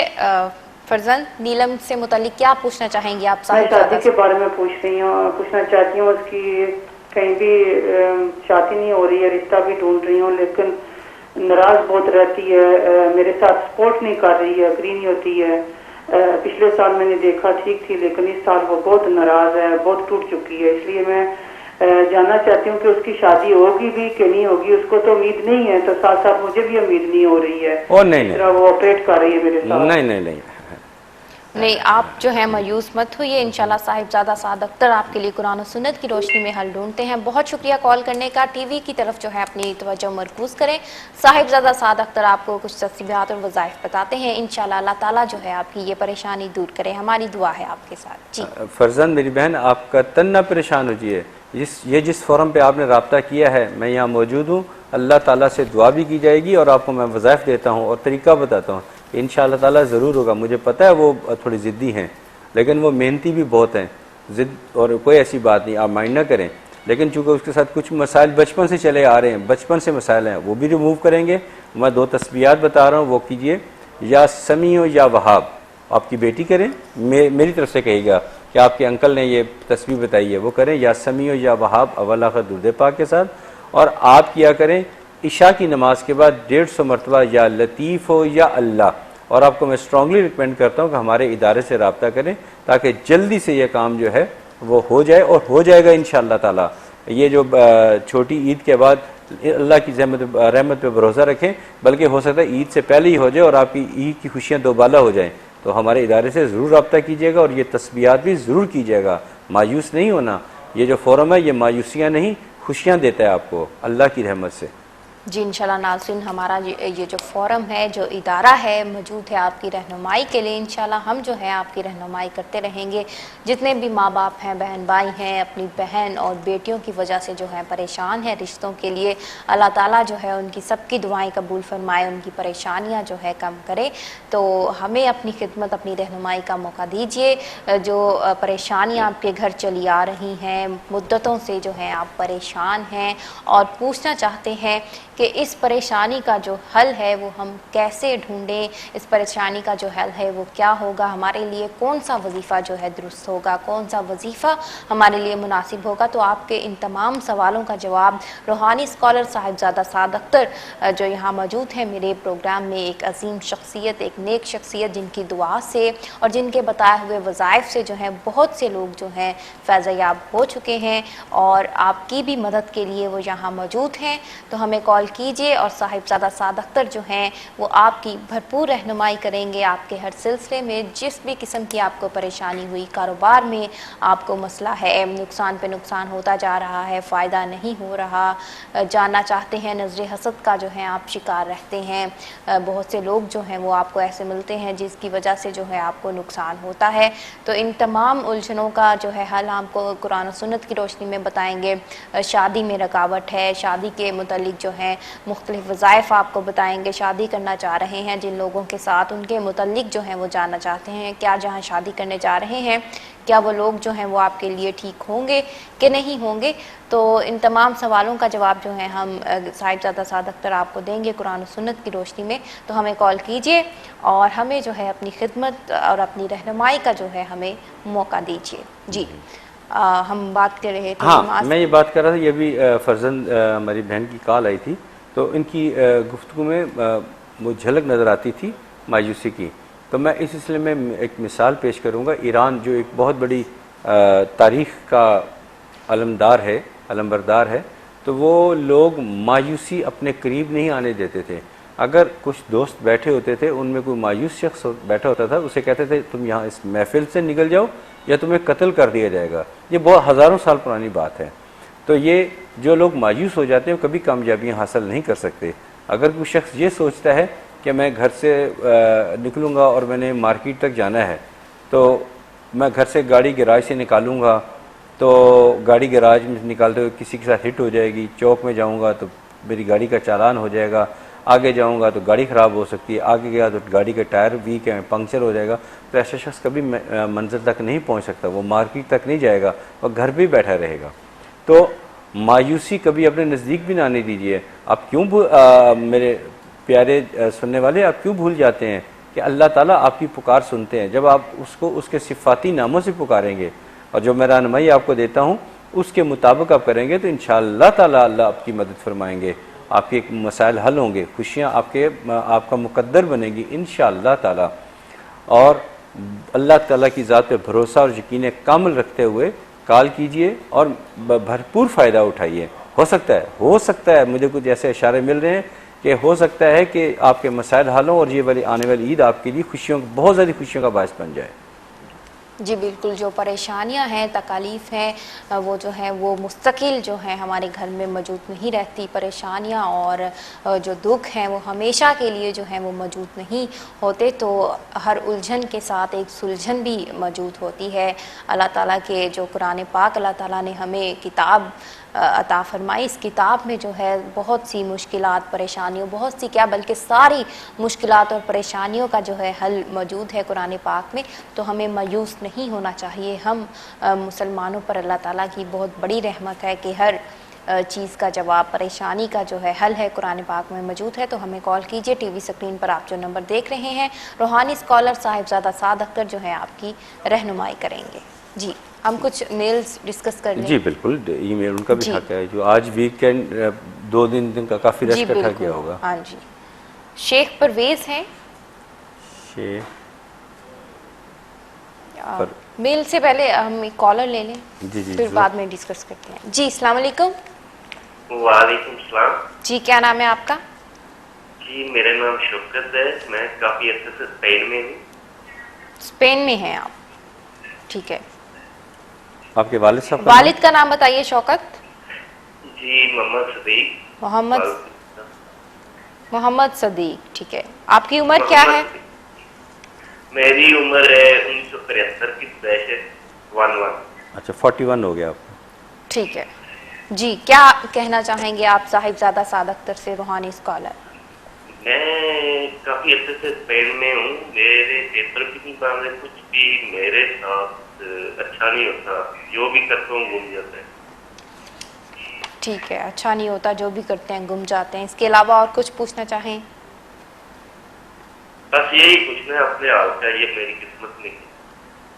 फरजंद, नीलम से मुतालिक क्या पूछना चाहेंगी आप? मैं शादी के बारे में पूछना चाहती हूँ। उसकी कहीं भी शादी नहीं हो रही है, रिश्ता भी ढूंढ रही हूँ, लेकिन नाराज बहुत रहती है, मेरे साथ सपोर्ट नहीं कर रही है, अग्री नहीं होती है। पिछले साल मैंने देखा ठीक थी, लेकिन इस साल वो बहुत नाराज है, बहुत टूट चुकी है। इसलिए मैं जानना चाहती हूँ कि उसकी शादी होगी भी कि नहीं होगी। उसको तो उम्मीद नहीं है, तो साथ साथ मुझे भी उम्मीद नहीं हो रही है। और नहीं, वो ऑपरेट कर रही है मेरे साथ। नहीं, आप जो है मायूस मत होइए। इंशाल्लाह साहिबजादा सादक अख्तर आपके लिए कुरान और सुन्नत की रोशनी में हल ढूंढते हैं। बहुत शुक्रिया कॉल करने का। टीवी की तरफ जो है अपनी तवज्जो मरकूज़ करें। साहिबजादा सादक अख्तर आपको कुछ तस्बीहात और वज़ाइफ बताते हैं। इंशाल्लाह अल्लाह ताला जो है आपकी ये परेशानी दूर करे। हमारी दुआ है आपके साथ। जी फरजंद मेरी बहन, आपका तन ना परेशान हो जाइए। जिस फोरम पे आपने रब्ता किया है, मैं यहाँ मौजूद हूँ। अल्लाह ताला से दुआ भी की जाएगी और आपको मैं वज़ाइफ देता हूँ और तरीका बताता हूँ। इंशाअल्लाह ताला ज़रूर होगा। मुझे पता है वो थोड़ी ज़िद्दी हैं, लेकिन वो मेहनती भी बहुत हैं, ज़िद और कोई ऐसी बात नहीं, आप माइंड ना करें। लेकिन चूँकि उसके साथ कुछ मसाइल बचपन से चले आ रहे हैं, बचपन से मसाइल हैं, वो भी रिमूव करेंगे। मैं 2 तस्बीहात बता रहा हूँ, वो कीजिए। या समीओ या वहाब, आपकी बेटी करें, मेरी तरफ से कहिएगा कि आपके अंकल ने ये तस्बीह बताई है, वो करें। या समीओ या वहाब अव्वल आखिर दुरूद पाक के साथ। और आप किया करें इशा की नमाज के बाद 150 मरतबा या लतीफ़ हो या अल्लाह। और आपको मैं स्ट्रांगली रिकमेंड करता हूँ कि हमारे इदारे से रब्ता करें ताकि जल्दी से ये काम जो है वो हो जाए, और हो जाएगा इंशाअल्लाह ताला। ये जो छोटी ईद के बाद अल्लाह की रहमत पे भरोसा रखें, बल्कि हो सकता है ईद से पहले ही हो जाए और आपकी ईद की खुशियाँ दोबाला हो जाएं। तो हमारे इदारे से ज़रूर रब्ता कीजिएगा और ये तस्बीहात भी ज़रूर कीजिएगा। मायूस नहीं होना, ये जो फोरम है ये मायूसियाँ नहीं, खुशियाँ देता है आपको अल्लाह की रहमत से। जी इंशाल्लाह नाज़रीन, हमारा ये जो फोरम है, जो इदारा है, मौजूद है आपकी रहनुमाई के लिए। इंशाल्लाह हम जो है आपकी रहनुमाई करते रहेंगे। जितने भी माँ बाप हैं, बहन भाई हैं, अपनी बहन और बेटियों की वजह से जो है परेशान है रिश्तों के लिए, अल्लाह ताला जो है उनकी सबकी दुआएं कबूल फरमाए, उनकी परेशानियाँ जो है कम करे। तो हमें अपनी खिदमत, अपनी रहनुमाई का मौका दीजिए। जो परेशानियाँ आपके घर चली आ रही हैं, मुद्दतों से जो है आप परेशान हैं और पूछना चाहते हैं कि इस परेशानी का जो हल है वो हम कैसे ढूंढें, इस परेशानी का जो हल है वो क्या होगा, हमारे लिए कौन सा वजीफ़ा जो है दुरुस्त होगा, कौन सा वजीफ़ा हमारे लिए मुनासिब होगा, तो आपके इन तमाम सवालों का जवाब रूहानी स्कॉलर साहिबजादा साद अख्तर जो यहाँ मौजूद है मेरे प्रोग्राम में, एक अजीम शख्सियत, एक नेक शख्सियत, जिनकी दुआ से और जिनके बताए हुए वज़ाइफ से जो है बहुत से लोग जो हैं फैज़याब हो चुके हैं और आपकी भी मदद के लिए वो यहाँ मौजूद हैं। तो हमें कॉल कीजिए और साहिबजादा साद अख्तर जो हैं वो आपकी भरपूर रहनुमाई करेंगे। आपके हर सिलसिले में जिस भी किस्म की आपको परेशानी हुई, कारोबार में आपको मसला है, नुकसान पे नुकसान होता जा रहा है, फ़ायदा नहीं हो रहा, जानना चाहते हैं, नज़र हसद का जो है आप शिकार रहते हैं, बहुत से लोग जो हैं वो आपको ऐसे मिलते हैं जिसकी वजह से जो है आपको नुकसान होता है, तो इन तमाम उलझनों का जो है हल आपको कुरान और सुन्नत की रोशनी में बताएंगे। शादी में रुकावट है, शादी के मुतालिक जो है मुख्तलिफ वज़ाइफ आपको बताएंगे। शादी करना चाह रहे हैं जिन लोगों के साथ, उनके मुतालिक जो है वो जानना चाहते हैं क्या जहाँ शादी करने जा रहे हैं क्या वो लोग जो हैं वो आपके लिए ठीक होंगे कि नहीं होंगे। तो इन तमाम सवालों का जवाब जो है हम साहिबजादा साद अख्तर आपको देंगे कुरान और सुन्नत की रोशनी में। तो हमें कॉल कीजिए और हमें जो है अपनी खिदमत और अपनी रहनुमाई का जो है हमें मौका दीजिए। जी हम बात कर रहे थे। हाँ, मैं ये बात कर रहा था, ये भी फर्जंद हमारी बहन की कॉल आई थी, तो इनकी गुफ्तगू में वो झलक नज़र आती थी मायूसी की। तो मैं इस सिलसिले में एक मिसाल पेश करूँगा। ईरान जो एक बहुत बड़ी तारीख़ का अलमबरदार है, तो वो लोग मायूसी अपने करीब नहीं आने देते थे। अगर कुछ दोस्त बैठे होते थे, उनमें कोई मायूस शख्स बैठा होता था, उसे कहते थे तुम यहाँ इस महफिल से निकल जाओ या तुम्हें कत्ल कर दिया जाएगा। ये बहुत हज़ारों साल पुरानी बात है। तो ये जो लोग मायूस हो जाते हैं कभी कामयाबियाँ हासिल नहीं कर सकते। अगर कोई शख्स ये सोचता है कि मैं घर से निकलूँगा और मैंने मार्केट तक जाना है, तो मैं घर से गाड़ी गैराज से निकालूँगा, तो गाड़ी गैराज में निकालते हुए किसी के साथ हिट हो जाएगी, चौक में जाऊँगा तो मेरी गाड़ी का चालान हो जाएगा, आगे जाऊँगा तो गाड़ी ख़राब हो सकती है, आगे गया तो गाड़ी के टायर वीक है, पंक्चर हो जाएगा। तो ऐसा शख्स कभी मंजिल तक नहीं पहुँच सकता, वो मार्केट तक नहीं जाएगा और घर भी बैठा रहेगा। तो मायूसी कभी अपने नज़दीक भी ना आने दीजिए। आप क्यों मेरे प्यारे सुनने वाले, आप क्यों भूल जाते हैं कि अल्लाह ताला आपकी पुकार सुनते हैं। जब आप उसको उसके सिफाती नामों से पुकारेंगे और जो मैं रहनुमाई आपको देता हूँ उसके मुताबिक आप करेंगे, तो इंशाअल्लाह ताला अल्लाह आपकी मदद फरमाएंगे, आपके मसाइल हल होंगे, खुशियाँ आपका मुकद्दर बनेगी इंशाअल्लाह ताला। और अल्लाह ताला की ज़ात पे भरोसा और यकीन कामिल रखते हुए कॉल कीजिए और भरपूर फ़ायदा उठाइए। हो सकता है मुझे कुछ ऐसे इशारे मिल रहे हैं कि हो सकता है कि आपके मसाइल हल हों और ये वाली आने वाली ईद आपके लिए बहुत ज़्यादा खुशियों का बायस बन जाए। जी बिल्कुल, जो परेशानियां हैं, तकालीफ हैं, वो जो है वो मुस्तकिल जो है हमारे घर में मौजूद नहीं रहती। परेशानियां और जो दुख हैं वो हमेशा के लिए जो है वो मौजूद नहीं होते। तो हर उलझन के साथ एक सुलझन भी मौजूद होती है। अल्लाह ताला के जो कुरान पाक अल्लाह ताला ने हमें किताब अता फरमाई, इस किताब में जो है बहुत सी मुश्किलात, परेशानियों, बहुत सी क्या बल्कि सारी मुश्किलात और परेशानियों का जो है हल मौजूद है कुरान पाक में। तो हमें मायूस नहीं होना चाहिए। हम मुसलमानों पर अल्लाह ताला की बहुत बड़ी रहमत है कि हर चीज़ का जवाब, परेशानी का जो है हल है कुरान पाक में मौजूद है। तो हमें कॉल कीजिए। टीवी स्क्रीन पर आप जो नंबर देख रहे हैं, रूहानी स्कॉलर साहिबजादा साद अख्तर जो है आपकी रहनुमाई करेंगे। जी, हम कुछ मेल्स डिस्कस कर लें। जी बिल्कुल, ईमेल उनका भी जी। हक है। जो आज वीकेंड 2 दिन का काफ़ी जी रेस्ट का बिल्कुल, किया होगा। हाँ जी। शेख परवेज हैं। शेख पर मेल से पहले हम एक कॉलर ले लें, जी जी फिर जो बाद में डिस्कस करते हैं। जी अस्सलाम वालेकुम। वालेकुम सलाम। जी क्या नाम है आपका? जी मेरा नाम शौकत है, मैं काफी अर्से से स्पेन में हूँ। स्पेन में हैं आप, ठीक है। आपके वालिद साहब का वालिद का नाम बताइए। शौकत जी मोहम्मद सदीक। मोहम्मद सदीक, ठीक है। आपकी उम्र क्या है? मेरी उम्र है 1973 की पैदाइश है, 11। अच्छा 41 हो गया आपका। ठीक है जी, क्या कहना चाहेंगे आप साहिबजादा साद अख्तर से, रूहानी स्कॉलर? मैं काफी अर्से से स्पेन में हूँ। मेरे पेपर भी नहीं बन रहे, कुछ भी मेरे साथ अच्छा नहीं होता। जो भी करता हूँ गुम जाता है। ठीक है, अच्छा नहीं होता, जो भी करते हैं गुम जाते हैं। इसके अलावा और कुछ पूछना चाहें? बस यही पूछना है अपने हाल का, ये मेरी किस्मत नहीं है।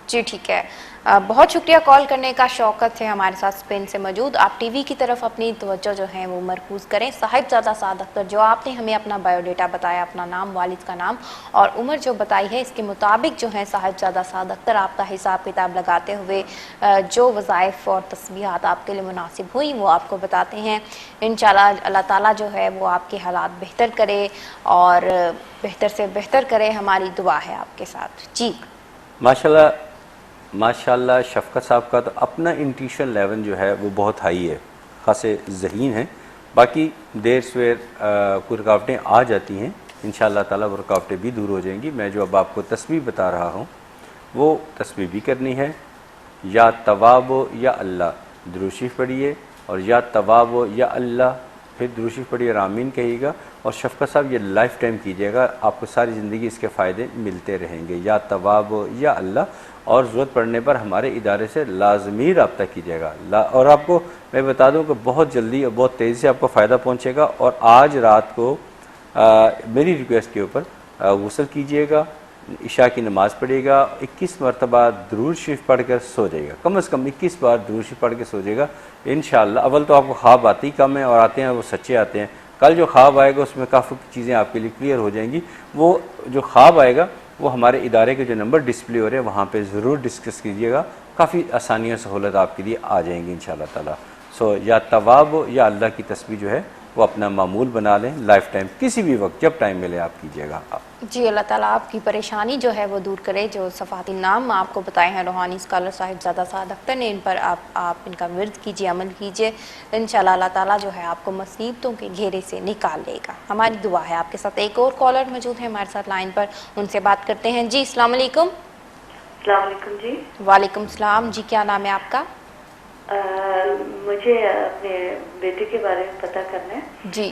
जी ठीक है, बहुत शुक्रिया कॉल करने का। शौकत है हमारे साथ स्पेन से मौजूद। आप टीवी की तरफ अपनी तवज्जो जो है वो मरकूज करें। साहिबजादा साद अख्तर, जो आपने हमें अपना बायोडेटा बताया, अपना नाम, वालिद का नाम और उम्र जो बताई है, इसके मुताबिक जो है साहिबजादा साद अख्तर आपका हिसाब किताब लगाते हुए जो वज़ाइफ और तस्बीहात आपके लिए मुनासिब हुई वो आपको बताते हैं। इंशाल्लाह अल्लाह ताला जो है वो आपके हालात बेहतर करे और बेहतर से बेहतर करे। हमारी दुआ है आपके साथ। जी माशाल्लाह शफ़क़त साहब का तो अपना इंट्यूशन लेवल जो है वो बहुत हाई है, ख़ासे ज़हीन है। बाकी देर सवेर कोई रुकावटें आ जाती हैं, इंशाअल्लाह ताला वो रुकावटें भी दूर हो जाएंगी। मैं जो अब आपको तस्बीह बता रहा हूँ वो तस्बीह भी करनी है। या तवाब या अल्लाह दुरूद शरीफ पढ़िए, और या तवाब या अल्लाह फिर दुरूद शरीफ पढ़िए और आमीन कहिएगा। और शफ़क़त साहब ये लाइफ टाइम कीजिएगा, आपको सारी ज़िंदगी इसके फ़ायदे मिलते रहेंगे। या तवाब या अल्लाह, और ज़रूरत पड़ने पर हमारे इदारे से लाजमी रब्ता कीजिएगा। और आपको मैं बता दूं कि बहुत जल्दी और बहुत तेज़ी से आपको फ़ायदा पहुंचेगा। और आज रात को मेरी रिक्वेस्ट के ऊपर गुस्ल कीजिएगा, इशा की नमाज़ पढ़िएगा, 21 मरतबा दुरूद शरीफ पढ़ कर सो जाइएगा। कम से कम 21 बार दुरूद शरीफ पढ़ के सो जाइएगा इंशाअल्लाह। अव्वल तो आपको ख्वाब आते ही कम है, और आते हैं वो सच्चे आते हैं। कल जो ख्वाब आएगा उसमें काफ़ी चीज़ें आपके लिए क्लियर हो जाएंगी। वो जो ख्वाब आएगा वो हमारे इदारे के जो नंबर डिस्प्ले हो रहे हैं वहाँ पे ज़रूर डिस्कस कीजिएगा। काफ़ी आसानी और सहूलत आपके लिए आ जाएंगी इंशाअल्लाह ताला। सो या तवाब या अल्लाह की तस्बीह जो है वो अपना मामूल बना लें। लाइफ टाइम किसी भी वक्त जब टाइम मिले आप कीजिएगा। जी अल्लाह ताला आपकी परेशानी जो है वो दूर करे। जो सफ़ाती नाम आपको बताए हैं रूहानी स्कॉलर साहिबजादा साद अख्तर ने, इन पर आप इनका विर्द कीजिए, अमल कीजिए। इंशाअल्लाह अल्लाह ताला जो है आपको मुसीबतों के घेरे से निकाल लेगा। हमारी दुआ है आपके साथ। एक और कॉलर मौजूद है हमारे साथ लाइन पर, उनसे बात करते हैं। जी अस्सलाम वालेकुम। अस्सलाम वालेकुम जी। वालेकुम सलाम। जी क्या नाम है आपका? मुझे अपने बेटे के बारे में पता करना है। जी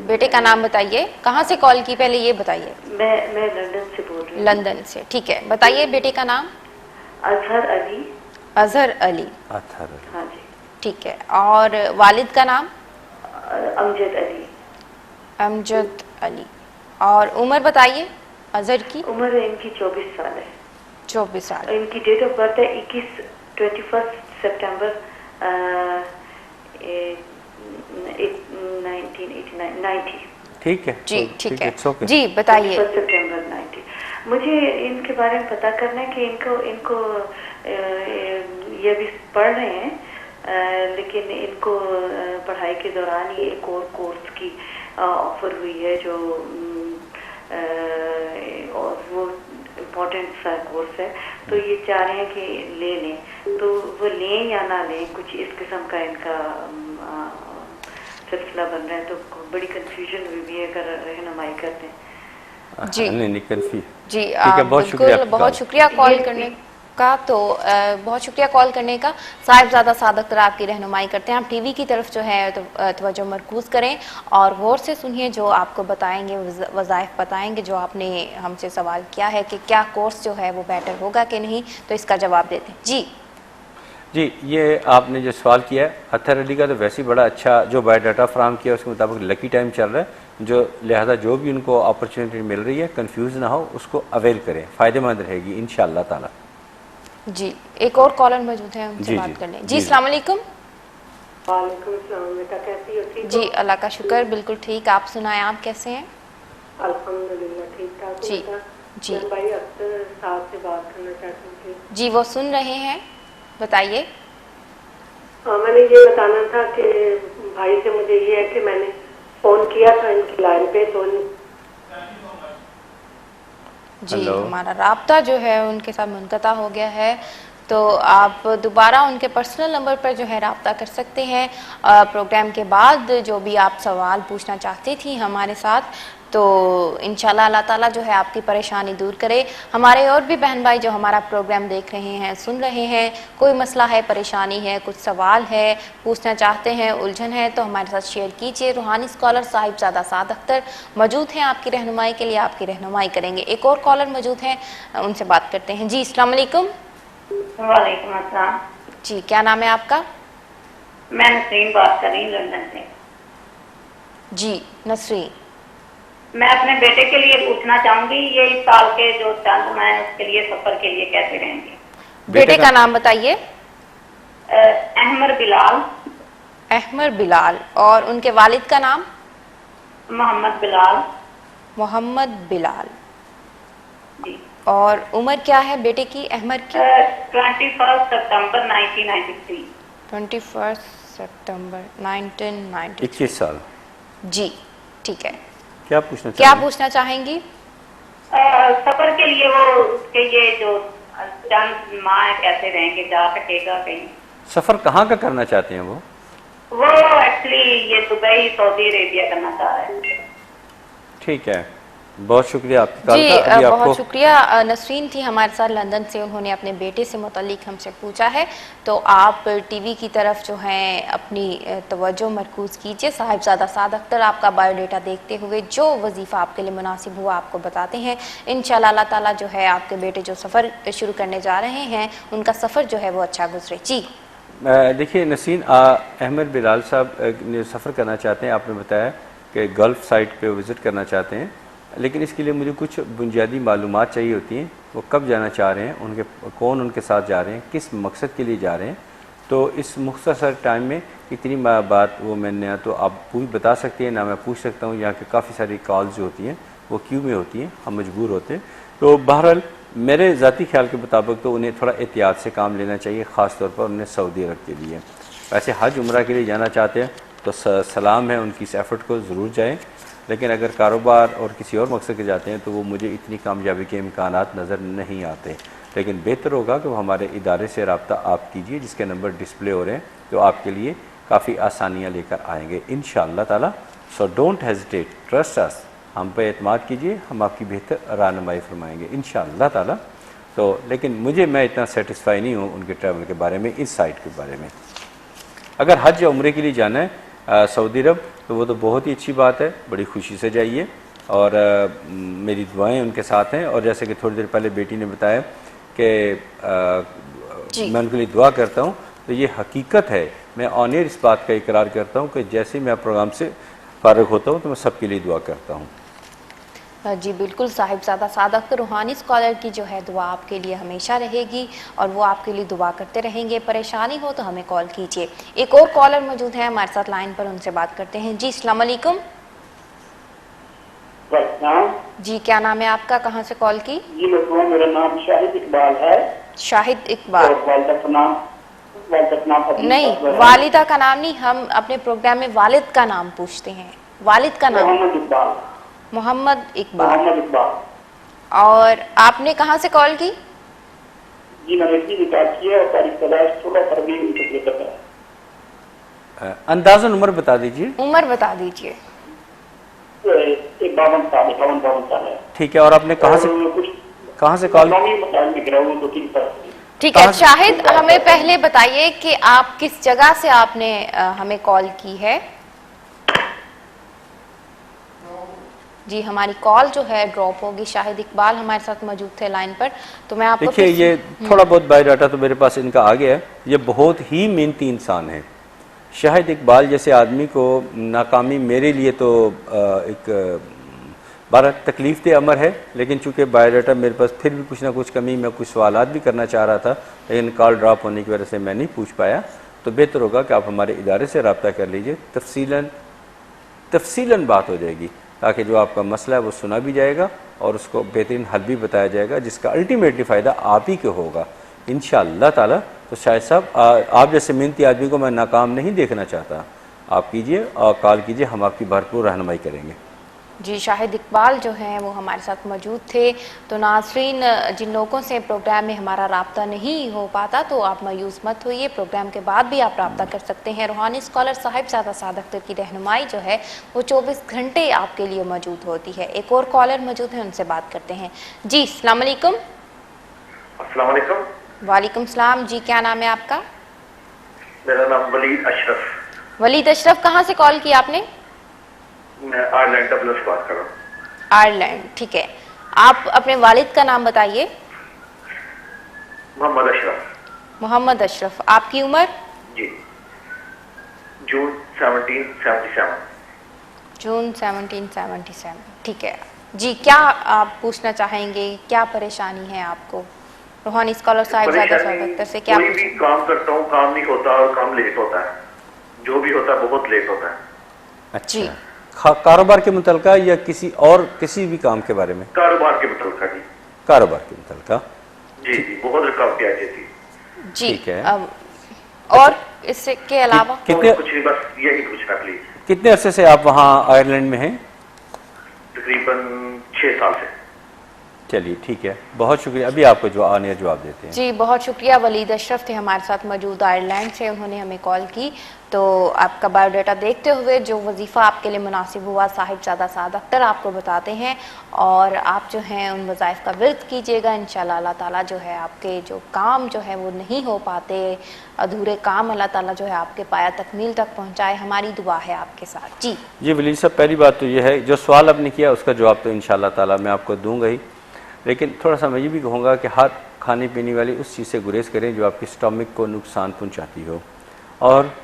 बेटे का नाम बताइए। कहाँ से कॉल की पहले ये बताइए? मैं लंदन से बोल रही हूँ। लंदन से, ठीक है। बताइए बेटे का नाम। अजहर अली। अजहर अली, हाँ जी। ठीक है। और वालिद का नाम? अमजद अली। अमजद अली। और उम्र बताइए अजहर की? उम्र इनकी 24 साल है। 24 साल। इनकी डेट ऑफ बर्थ है 21 सितंबर 1990। ठीक है जी ठीक है। okay. जी बताइए। सितंबर 90। मुझे इनके बारे में पता करना है कि इनको ये भी पढ़ रहे हैं, लेकिन इनको पढ़ाई के दौरान ये एक और कोर्स की ऑफर हुई है जो और वो इम्पोर्टेंट सा कोर्स है, तो ये चाह रहे हैं कि ले लें, तो वो लें या ना लें, कुछ इस किस्म का इनका सिलसिला बन रहा है। तो बड़ी कंफ्यूजन हुई भी है, अगर रहनुमाई करते हैं। जी नहीं कन्फ्यूज। जी ठीक है, बहुत शुक्रिया। बहुत शुक्रिया कॉल करने। आपका। तो बहुत शुक्रिया कॉल करने का। साहिबजादा साद अख्तर आपकी रहनुमाई करते हैं। आप टीवी की तरफ जो है तो तवज्जो मरकूज़ करें और गौर से सुनिए, जो आपको बताएंगे वज़ाइफ बताएंगे जो आपने हमसे सवाल किया है कि क्या कोर्स जो है वो बेटर होगा कि नहीं, तो इसका जवाब देते हैं। जी, ये आपने जो सवाल किया है, अत्तर अली का तो वैसे ही बड़ा अच्छा जो बायोडाटा फ्राहम किया उसके मुताबिक लकी टाइम चल रहा है, जो लिहाजा जो भी उनको अपॉर्चुनिटी मिल रही है कंफ्यूज ना हो, उसको अवेल करें, फ़ायदेमंद रहेगी इंशाअल्लाह ताला। जी, एक और कॉलर मौजूद है, उनसे बात कर लें। जी, अस्सलाम वालेकुम। वालेकुम सलाम। बेटा कैसी हो? ठीक जी, अल्लाह का शुक्र, बिल्कुल ठीक। आप सुनाएं, आप कैसे हैं? अल्हम्दुलिल्लाह ठीक ठाक। जी, जी। मैं भाई अख्तर साहब से बात करना चाहती थी। जी, वो सुन रहे हैं, बताइए। हाँ, मैंने ये बताना था कि भाई से मुझे ये है कि मैंने फोन किया था इनकी लाइन पे तो जी, हमारा राब्ता जो है उनके साथ मुनक़ता हो गया है, तो आप दोबारा उनके पर्सनल नंबर पर जो है रब्ता कर सकते हैं। प्रोग्राम के बाद जो भी आप सवाल पूछना चाहती थी हमारे साथ, तो इंशाल्लाह अल्लाह ताला जो है आपकी परेशानी दूर करे। हमारे और भी बहन भाई जो हमारा प्रोग्राम देख रहे हैं, सुन रहे हैं, कोई मसला है, परेशानी है, कुछ सवाल है, पूछना चाहते हैं, उलझन है, तो हमारे साथ शेयर कीजिए। रूहानी स्कॉलर साहिबजादा साद अख्तर मौजूद हैं आपकी रहनुमाई के लिए, आपकी रहनुमाई करेंगे। एक और कॉलर मौजूद हैं, उनसे बात करते हैं। जी, अस्सलाम वालेकुम। वालेकुम अस्सलाम। जी, क्या नाम है आपका? मैं नसरीन बात कर रही हूँ लंदन से। जी, नसरीन। मैं अपने बेटे के लिए पूछना चाहूंगी, ये इस साल के जो चांद हैं उसके लिए सफर के लिए कैसे रहेंगे? बेटे का नाम बताइए। अहमर बिलाल। अहमर बिलाल। और उनके वालिद का नाम? मोहम्मद बिलाल। मोहम्मद बिलाल। जी। और उम्र क्या है बेटे की, अहमर की? 21 सितंबर 1993। 21 सितंबर 1993। 21 साल। जी, ठीक है। क्या पूछना चाहेंगी? सफर के लिए वो उसके ये जो चंद माह है कैसे रहेंगे, जा सकेगा कहीं? सफ़र कहाँ का करना चाहते हैं वो एक्चुअली ये दुबई सऊदी अरेबिया करना चाह रहे हैं। ठीक है, बहुत शुक्रिया आपका। जी, बहुत शुक्रिया। नसरीन थी हमारे साथ लंदन से, उन्होंने अपने बेटे से मुतल्लिक हमसे पूछा है, तो आप टीवी की तरफ जो है अपनी तवज्जो मरकूज़ कीजिए। साहिबजादा साद अख्तर आपका बायोडाटा देखते हुए जो वजीफ़ा आपके लिए मुनासिब हुआ आपको बताते हैं। इंशाअल्लाह अल्लाह ताला जो है आपके बेटे जो सफ़र शुरू करने जा रहे हैं, उनका सफ़र जो है वो अच्छा गुजरे। जी, देखिए नसीन, अहमद बिलाल साहब सफ़र करना चाहते हैं, आपने बताया कि गल्फ़ साइट पे विज़िट करना चाहते हैं, लेकिन इसके लिए मुझे कुछ बुनियादी मालूमात चाहिए होती हैं। वो कब जाना चाह रहे हैं, कौन उनके साथ जा रहे हैं, किस मकसद के लिए जा रहे हैं, तो इस मुख्तसर टाइम में इतनी बात वो मैंने तो आप पूरी बता सकती हैं ना, मैं पूछ सकता हूँ। यहाँ के काफ़ी सारी कॉल्स जो होती हैं वो क्यों में होती हैं, हम मजबूर होते हैं। तो बहरहाल मेरे ज़ाती ख्याल के मुताबिक तो उन्हें थोड़ा एहतियात से काम लेना चाहिए, ख़ास तौर पर उन्हें सऊदी अरब के लिए। वैसे हज उम्रा के लिए जाना चाहते हैं तो सलाम है, उनकी इस एफ़र्ट को ज़रूर जाएँ, लेकिन अगर कारोबार और किसी और मकसद के जाते हैं तो वो मुझे इतनी कामयाबी के इम्कानात नज़र नहीं आते। लेकिन बेहतर होगा कि वो हमारे इदारे से रब्ता आप कीजिए, जिसके नंबर डिस्प्ले हो रहे हैं, तो आपके लिए काफ़ी आसानियाँ लेकर आएंगे इंशाअल्लाह ताला। So don't hesitate, trust us, हम पे एतमाद कीजिए, हम आपकी बेहतर रहनुमाई फरमाएँगे इंशाअल्लाह ताला। तो लेकिन मैं इतना सेटिस्फाई नहीं हूँ उनके ट्रैवल के बारे में, इस साइट के बारे में। अगर हज या उम्रे के लिए जाना है सऊदी अरब, तो वो तो बहुत ही अच्छी बात है, बड़ी खुशी से जाइए, और मेरी दुआएं उनके साथ हैं। और जैसे कि थोड़ी देर पहले बेटी ने बताया कि मैं उनके लिए दुआ करता हूँ, तो ये हकीकत है, मैं ऑन एयर इस बात का इकरार करता हूँ कि जैसे मैं प्रोग्राम से फारिग होता हूँ तो मैं सबके लिए दुआ करता हूँ। जी बिल्कुल, साहिबजादा साद अख्तर रूहानी स्कॉलर की जो है दुआ आपके लिए हमेशा रहेगी और वो आपके लिए दुआ करते रहेंगे। परेशानी हो तो हमें कॉल कीजिए। एक और कॉलर मौजूद है हमारे साथ लाइन पर, उनसे बात करते हैं। जी, अस्सलाम वालेकुम। जी, क्या नाम है आपका, कहाँ से कॉल की? जी मेरा नाम शाहिद इकबाल है। शाहिद इकबाल। वालिदा का नाम नहीं, वालिदा का नाम नहीं, हम अपने प्रोग्राम में वालिद का नाम पूछते हैं। वालिद का नाम? मोहम्मद इकबाल। और आपने कहाँ से कॉल की? जी मैंने रिकॉर्ड किया और तारीख 16 फरवरी। अंदाज़न उम्र बता दीजिए। उम्र बता दीजिए। 52 साल है। ठीक है, और आपने कहाँ से कॉल? ठीक है शाहिद, हमें पहले बताइए कि आप किस जगह से आपने हमें कॉल की है। जी हमारी कॉल जो है ड्रॉप होगी। शाहिद इकबाल हमारे साथ मौजूद थे लाइन पर, तो मैं आपको देखिए ये थोड़ा बहुत बायोडाटा तो मेरे पास इनका आ गया है। ये बहुत ही मेहनती इंसान है। शाहिद इकबाल जैसे आदमी को नाकामी मेरे लिए तो एक बड़ा तकलीफ दे अमर है, लेकिन चूंकि बायोडाटा मेरे पास फिर भी कुछ ना कुछ कमी, मैं कुछ सवालात भी करना चाह रहा था लेकिन कॉल ड्रॉप होने की वजह से मैं नहीं पूछ पाया। तो बेहतर होगा कि आप हमारे इदारे से रब्ता कर लीजिए, तफसीलन बात हो जाएगी, ताकि जो आपका मसला है वो सुना भी जाएगा और उसको बेहतरीन हल भी बताया जाएगा, जिसका अल्टीमेटली फ़ायदा आप ही को होगा इंशाअल्लाह ताला। तो शाहिद साहब, आप जैसे मेहनती आदमी को मैं नाकाम नहीं देखना चाहता। आप कीजिए और कॉल कीजिए, हम आपकी भरपूर रहनुमाई करेंगे। जी शाहिद इकबाल जो हैं वो हमारे साथ मौजूद थे। तो नाज़रीन, जिन लोगों से प्रोग्राम में हमारा राब्ता नहीं हो पाता तो आप मायूस मत होइए, प्रोग्राम के बाद भी आप राब्ता कर सकते हैं। रूहानी स्कॉलर साहिबजादा साद अख्तर की रहनुमाई जो है वो 24 घंटे आपके लिए मौजूद होती है। एक और कॉलर मौजूद है, उनसे बात करते हैं। जी अस्सलाम वालेकुम। अस्सलाम वालेकुम। वालेकुम सलाम। जी क्या नाम है आपका? मेरा नाम वलीद अशरफ। वलीद अशरफ, कहाँ से कॉल किया आपने? मैं आयरलैंड डबलिन से बात कर रहा हूँ। आयरलैंड, ठीक है। आप अपने वालिद का नाम बताइए। मोहम्मद अशरफ। मोहम्मद अशरफ। आपकी उम्र? जी जून 1777। जून 1777, ठीक है जी। क्या आप पूछना चाहेंगे, क्या परेशानी है आपको? रूहानी स्कॉलर साहिबजादा साद अख्तर से क्या कोई भी काम करता हूँ, काम नहीं होता और काम लेट होता है, जो भी होता है बहुत लेट होता है। अच्छा जी। कारोबार के मुतल्लिका या किसी और किसी भी काम के बारे में? कारोबार के मुतल्लिका जी। कारोबार के मुतल्लिका जी जी, बहुत रुकावटें आई थी जी। ठीक है। और इसके अलावा कितने? कुछ नहीं, बस यही पूछना प्लीज। कितने अरसे से आप वहाँ आयरलैंड में हैं? तकरीबन 6 साल से। चलिए ठीक है, बहुत शुक्रिया। अभी आपको जो आने जवाब देते हैं। जी बहुत शुक्रिया। वलीद अशरफ थे हमारे साथ मौजूद आयरलैंड से, उन्होंने हमें कॉल की। तो आपका बायोडाटा देखते हुए जो वजीफ़ा आपके लिए मुनासिब हुआ साहिबजादा साद अख्तर आपको बताते हैं, और आप जो हैं उन वज़ाइफ का विर्द कीजिएगा। इंशाअल्लाह अल्लाह ताला जो है आपके जो काम जो है वो नहीं हो पाते, अधूरे काम अल्लाह ताला जो है आपके पाया तकमील तक पहुँचाए, हमारी दुआ है आपके साथ। जी वलीद साहब, पहली बात तो यह है, जो सवाल आपने किया उसका जवाब तो इंशाअल्लाह ताला मैं आपको दूँगा ही, लेकिन थोड़ा सा मैं ये भी कहूँगा कि हर खाने पीने वाली उस चीज़ से गुरेज करें जो आपकी स्टमक को नुकसान पहुँचाती हो, और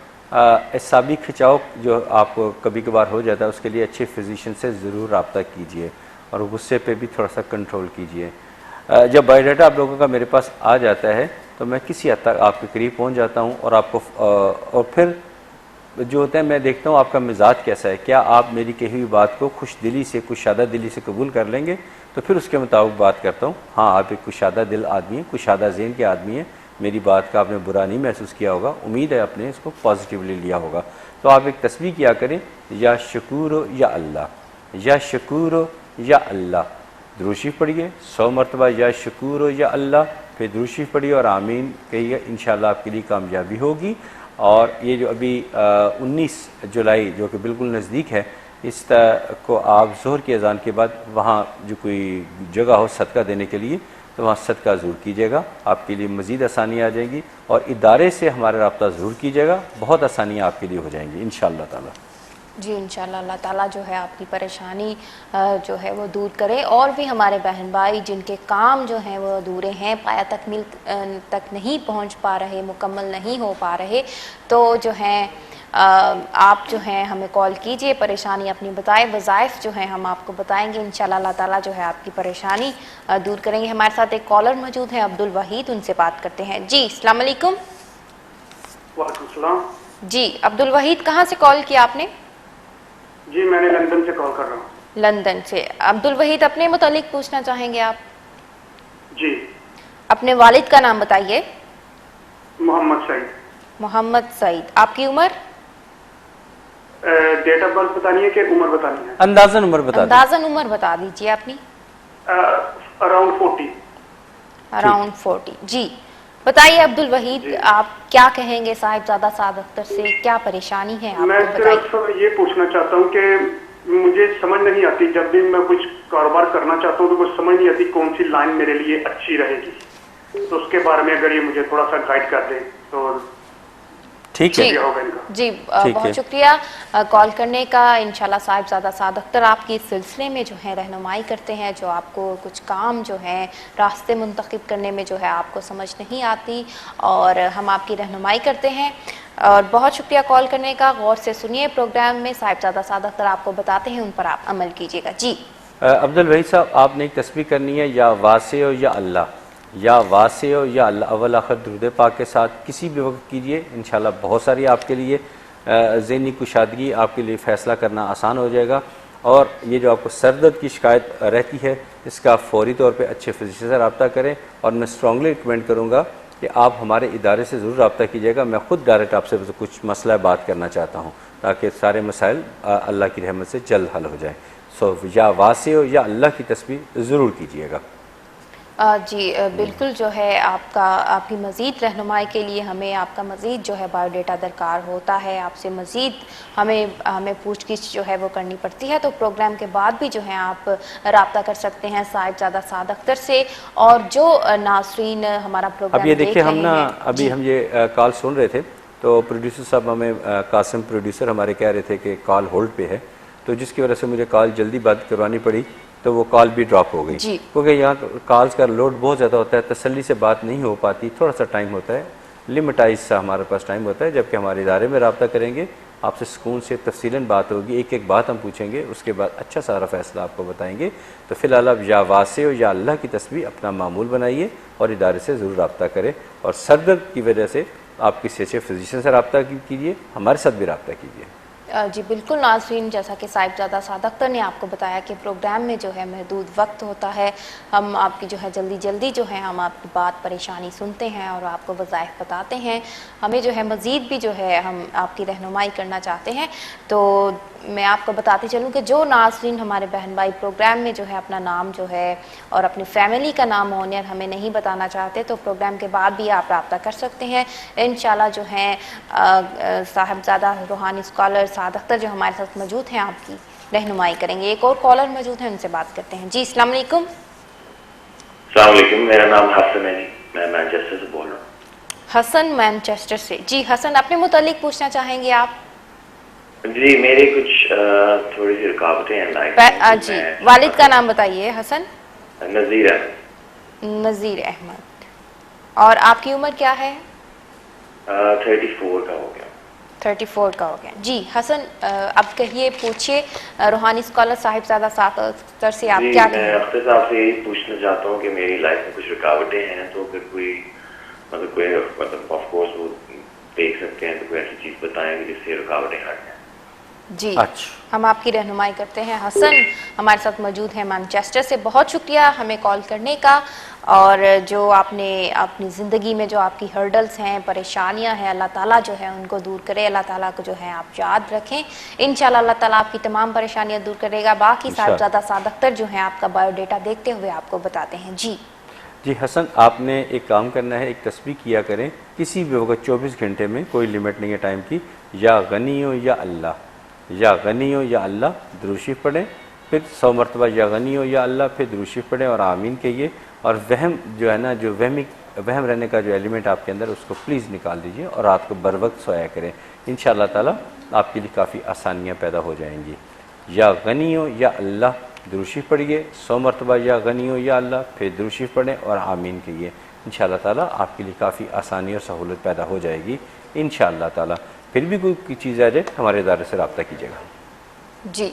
एसाबी खिंचाव जो आपको कभी कभार हो जाता है उसके लिए अच्छे फिजिशियन से ज़रूर रब्ता कीजिए और गुस्से पे भी थोड़ा सा कंट्रोल कीजिए। जब बायोडाटा आप लोगों का मेरे पास आ जाता है तो मैं किसी हद तक आपके करीब पहुँच जाता हूँ और आपको और फिर जो होता है मैं देखता हूँ आपका मिजाज कैसा है, क्या आप मेरी कही हुई बात को खुशदिली से, कुशादा दिली से कबूल कर लेंगे, तो फिर उसके मुताबिक बात करता हूँ। हाँ, आप एक कुशादा दिल आदमी हैं, कुशादा ज़हन के आदमी हैं, मेरी बात का आपने बुरा नहीं महसूस किया होगा, उम्मीद है आपने इसको पॉजिटिवली लिया होगा। तो आप एक तस्बीह किया करें, या शकूर या अल्लाह, या शकूर या अल्लाह। दुरूद पढ़िए 100 मरतबा या शकूर या अल्लाह, फिर दुरूद पढ़िए और आमीन कहिए, इंशाअल्लाह आपके लिए कामयाबी होगी। और ये जो अभी 19 जुलाई जो कि बिल्कुल नज़दीक है, इस को आप ज़ोहर की अज़ान के बाद वहाँ जो कोई जगह हो सदका देने के लिए, तो वहाँ सदका ज़रूर कीजिएगा, आपके लिए मज़ीद आसानियाँ आ जाएंगी। और इदारे से हमारा रब्ता ज़रूर कीजिएगा, बहुत आसानियाँ आपके लिए हो जाएंगी इंशाअल्लाह ताला। जी इंशाअल्लाह अल्लाह ताला जो है आपकी परेशानी जो है वो दूर करे। और भी हमारे बहन भाई जिनके काम जो हैं वो अधूरे हैं, पाया तकमील तक नहीं पहुंच पा रहे, मुकम्मल नहीं हो पा रहे, तो जो हैं आप जो हैं हमें कॉल कीजिए, परेशानी अपनी बताएं, वज़ाइफ जो हैं हम आपको बताएंगे, इंशाअल्लाह अल्लाह ताला जो है आपकी परेशानी दूर करेंगे। हमारे साथ एक कॉलर मौजूद है अब्दुल वहीद, उनसे बात करते हैं। जी अस्सलाम वालेकुम। वालेकुम सलाम। जी अब्दुल वहीद, कहाँ से कॉल किया आपने? जी मैंने लंदन से कॉल कर रहा हूँ। लंदन से। अब्दुल वहीद, अपने मुतालिक पूछना चाहेंगे आप? जी। अपने वालिद का नाम बताइए। मोहम्मद सईद। मोहम्मद सईद। आपकी उम्र? डेट ऑफ बर्थ बतानी है कि उम्र बतानी है? अंदाजन उम्र बता दीजिए। अंदाजन उम्र बता दीजिए अपनी। अराउंड 40। अराउंड 40। जी बताइए अब्दुल वहीद, आप क्या कहेंगे साहिबजादा साद अख्तर से, क्या परेशानी है आपको? मैं सिर्फ ये पूछना चाहता हूँ कि मुझे समझ नहीं आती, जब भी मैं कुछ कारोबार करना चाहता हूँ तो कुछ समझ नहीं आती कौन सी लाइन मेरे लिए अच्छी रहेगी। तो उसके बारे में अगर ये मुझे थोड़ा सा गाइड कर दे तो ठीक है। जी होगा इनका। जी ठीक बहुत है। शुक्रिया कॉल करने का। इंशाल्लाह साहिबजादा साद अख्तर आपकी इस सिलसिले में जो है रहनुमाई करते हैं, जो आपको कुछ काम जो है रास्ते मुंतखब करने में जो है आपको समझ नहीं आती, और हम आपकी रहनुमाई करते हैं। और बहुत शुक्रिया कॉल करने का। गौर से सुनिए प्रोग्राम में, साहिबजादा साद अख्तर आपको बताते हैं, उन पर आप अमल कीजिएगा। जी अब्दुल वहीद साहब, आपने एक तस्बीह करनी है, या वासे हो या अल्लाह, या वासे हो या अल्लाह, अव्वल आखिर दुरूद पाक के साथ किसी भी वक्त कीजिए। इंशाल्लाह बहुत सारी आपके लिए ज़हनी कुशादगी, आपके लिए फ़ैसला करना आसान हो जाएगा। और ये जो आपको सर दर्द की शिकायत रहती है, इसका फौरी तौर पे अच्छे फिजिशियन से रब्ता करें। और मैं स्ट्रांगली रिकमेंड करूँगा कि आप हमारे इदारे से ज़रूर रब्ता कीजिएगा। मैं ख़ुद डायरेक्ट आपसे कुछ मसला बात करना चाहता हूँ, ताकि सारे मसाइल अल्लाह की रहमत से जल्द हल हो जाए। सो या वासे हो या अल्लाह की तस्बीह ज़रूर कीजिएगा। जी बिल्कुल जो है आपकी मज़ीद रहनुमाई के लिए हमें आपका मज़ीद जो है बायोडाटा दरकार होता है। आपसे मज़ीद हमें पूछगिछ जो है वो करनी पड़ती है। तो प्रोग्राम के बाद भी जो है आप रब्ता कर सकते हैं साहिबजादा साद अख्तर से। और जो नाज़रीन हमारा प्रोग्राम अब ये देखिए, हम ना अभी जी। हम ये कॉल सुन रहे थे, तो प्रोड्यूसर साहब हमें कासिम प्रोड्यूसर हमारे कह रहे थे कि कॉल होल्ड पे है, तो जिसकी वजह से मुझे कॉल जल्दी बात करवानी पड़ी, तो वो कॉल भी ड्रॉप हो गई। क्योंकि यहाँ कॉल्स का लोड बहुत ज़्यादा होता है, तसल्ली से बात नहीं हो पाती, थोड़ा सा टाइम होता है, लिमिटाइज सा हमारे पास टाइम होता है। जबकि हमारे इदारे में रब्ता करेंगे, आपसे सुकून से तफसीलन बात होगी, एक एक बात हम पूछेंगे, उसके बाद अच्छा सारा फैसला आपको बताएंगे। तो फिलहाल आप या वासे हो या अल्लाह की तस्बीह अपना मामूल बनाइए और इदारे से ज़रूर रब्ता करें। और सर दर्द की वजह से आप किसी अच्छे फिजिशियन से रब्ता कीजिए, हमारे साथ भी रब्ता कीजिए। जी बिल्कुल नाज़रीन, जैसा कि साहिबजादा साद अख्तर ने आपको बताया कि प्रोग्राम में जो है महदूद वक्त होता है। हम आपकी जो है जल्दी जो है हम आपकी बात परेशानी सुनते हैं और आपको वज़ाइफ बताते हैं। हमें जो है मज़ीद भी जो है हम आपकी रहनुमाई करना चाहते हैं। तो मैं आपको बताती चलूँ कि जो नाज़रीन हमारे बहन भाई प्रोग्राम में जो है अपना नाम जो है और अपनी फ़ैमिली का नाम ऑनर हमें नहीं बताना चाहते, तो प्रोग्राम के बाद भी आप रब्ता कर सकते हैं। इंशाल्लाह जो है साहिबजादा रूहानी स्कॉलर साद अख्तर जो हमारे साथ मौजूद हैं आपकी रहनुमाई करेंगे। एक और कॉलर मौजूद हैं, उनसे बात करते हैं। जी अस्सलाम वालेकुम। अस्सलाम वालेकुम, मेरा नाम हसन है जी, मैं मैनचेस्टर से बोल रहा हूँ। हसन मैनचेस्टर से। जी हसन, अपने मुतालिक पूछना चाहेंगे आप? जी मेरी कुछ थोड़ी सी रुकावटें हैं लाइफ में। जी वालिद का नाम बताइए। हसन नज़ीर अहमद। नज़ीर अहमद। और आपकी उम्र क्या है? 34 का हो गया। 34 का हो गया। जी हसन, अब कहिए, पूछिए रूहानी स्कॉलर साहिबजादा साद अख्तर से आप क्या मैं अख्तर साहब से यही पूछना चाहता हूँ कि मेरी लाइफ में कुछ रुकावटें हैं, तो फिर कोई मतलब ऑफ कोर्स वो देख सकते हैं, तो कोई ऐसी चीज़ बताएंगे जिससे रुकावटें हट जाएं। जी हम आपकी रहनुमाई करते हैं। हसन हमारे साथ मौजूद है मैनचेस्टर से। बहुत शुक्रिया हमें कॉल करने का। और जो आपने अपनी ज़िंदगी में जो आपकी हर्डल्स हैं, परेशानियां हैं, अल्लाह ताला जो है उनको दूर करे। अल्लाह ताला को जो है आप याद रखें, इंशाल्लाह अल्लाह ताला आपकी तमाम परेशानियां दूर करेगा। बाकी साहिबजादा साद अख्तर जो है आपका बायोडाटा देखते हुए आपको बताते हैं। जी हसन, आपने एक काम करना है, एक तस्बीह किया करें किसी भी वक्त 24 घंटे में, कोई लिमिट नहीं है टाइम की। या गनी हो या अल्लाह, या गनी हो या अल्लाह, दुरूद शरीफ पढ़ें, फिर 100 मरतबा या गनी हो या अल्लाह, फिर दुरूद शरीफ पढ़ें और आमीन कहिए। और वहम जो है ना, जो वहम रहने का जो एलिमेंट आपके अंदर, उसको प्लीज़ निकाल दीजिए और रात को बर वक्त सोया करें। इंशाअल्लाह ताला आपके लिए काफ़ी आसानियाँ पैदा हो जाएंगी। या गनी हो या अल्लाह, दुरूद शरीफ पढ़िए 100 मरतबा, या गनी हो या अल्लाह, फिर दुरूद शरीफ पढ़ें और आमीन कहिए। इंशाअल्लाह ताला आपके लिए काफ़ी आसानी और सहूलत पैदा हो जाएगी इंशाअल्लाह ताला। फिर भी कोई चीज़ आ जाए, हमारे इदारे से रब्ता कीजिएगा। जी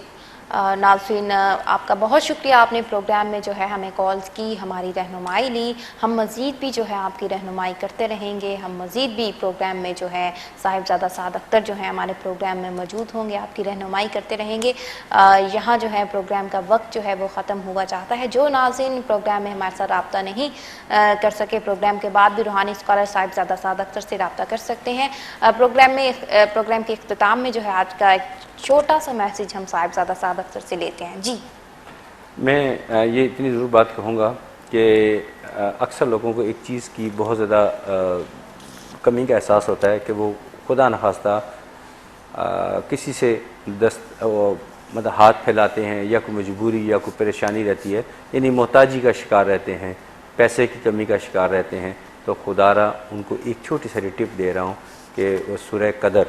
नाज़रीन, आपका बहुत शुक्रिया, आपने प्रोग्राम में जो है हमें कॉल्स की, हमारी रहनुमाई ली। हम मज़ीद भी जो है आपकी रहनुमाई करते रहेंगे। हम मज़ीद भी प्रोग्राम में जो है साहिबजादा साद अख्तर जो है हमारे प्रोग्राम में मौजूद होंगे, आपकी रहनुमाई करते रहेंगे। यहाँ जो है प्रोग्राम का वक्त जो है वो ख़त्म हुआ चाहता है। जो नाज़रीन प्रोग्राम में हमारे साथ रब्ता नहीं कर सके, प्रोग्राम के बाद भी रूहानी स्कॉलर साहिबजादा साद अख्तर से रब्ता कर सकते हैं। प्रोग्राम के इख्तिताम में जो है आज का एक छोटा सा मैसेज हम साहिबजादा साद अख्तर से लेते हैं। जी मैं ये इतनी ज़रूर बात कहूँगा कि अक्सर लोगों को एक चीज़ की बहुत ज़्यादा कमी का एहसास होता है कि वो खुदा न खास्ता किसी से मतलब हाथ फैलाते हैं, या कोई मजबूरी या कोई परेशानी रहती है, यानी मोहताजी का शिकार रहते हैं, पैसे की कमी का शिकार रहते हैं, तो खुदारा उनको एक छोटी सी टिप दे रहा हूँ कि वो सूरह कदर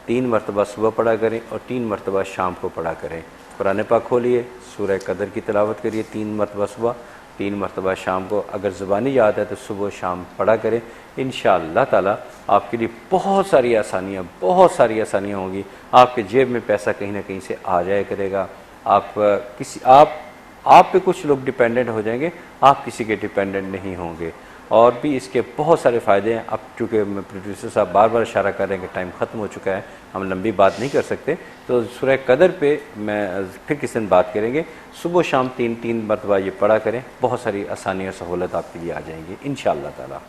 3 मरतबा सुबह पढ़ा करें और 3 मरतबा शाम को पढ़ा करें। कुरान पाक खोलिए, सूरह कदर की तिलावत करिए 3 मरतबा सुबह, 3 मरतबा शाम को। अगर ज़ुबानी याद है तो सुबह शाम पढ़ा करें। इंशाअल्लाह ताला आपके लिए बहुत सारी आसानियाँ होंगी। आपके जेब में पैसा कहीं ना कहीं से आ जाया करेगा। आप पे कुछ लोग डिपेंडेंट हो जाएंगे, आप किसी के डिपेंडेंट नहीं होंगे। और भी इसके बहुत सारे फ़ायदे हैं। अब चूँकि प्रोड्यूसर साहब बार बार इशारा कर रहे हैं कि टाइम ख़त्म हो चुका है, हम लंबी बात नहीं कर सकते, तो सूरह कदर पे मैं फिर किसी दिन बात करेंगे। सुबह शाम 3 मरतबा ये पढ़ा करें, बहुत सारी आसानी और सहूलत आपके लिए आ जाएंगी इंशाअल्लाह ताला।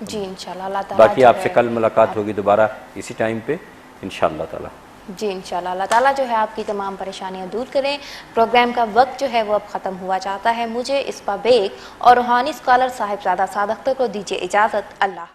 जी इंशाल्लाह अल्लाह ताला। बाकी आपसे कल मुलाकात होगी दोबारा इसी टाइम पे इंशाअल्लाह ताला। जी इंशाल्लाह अल्लाह ताला जो है आपकी तमाम परेशानियां दूर करें। प्रोग्राम का वक्त जो है वो अब ख़त्म हुआ चाहता है। मुझे इसपा बेग और रूहानी स्कॉलर साहिबजादा साद अख्तर को दीजिए इजाज़त। अल्लाह।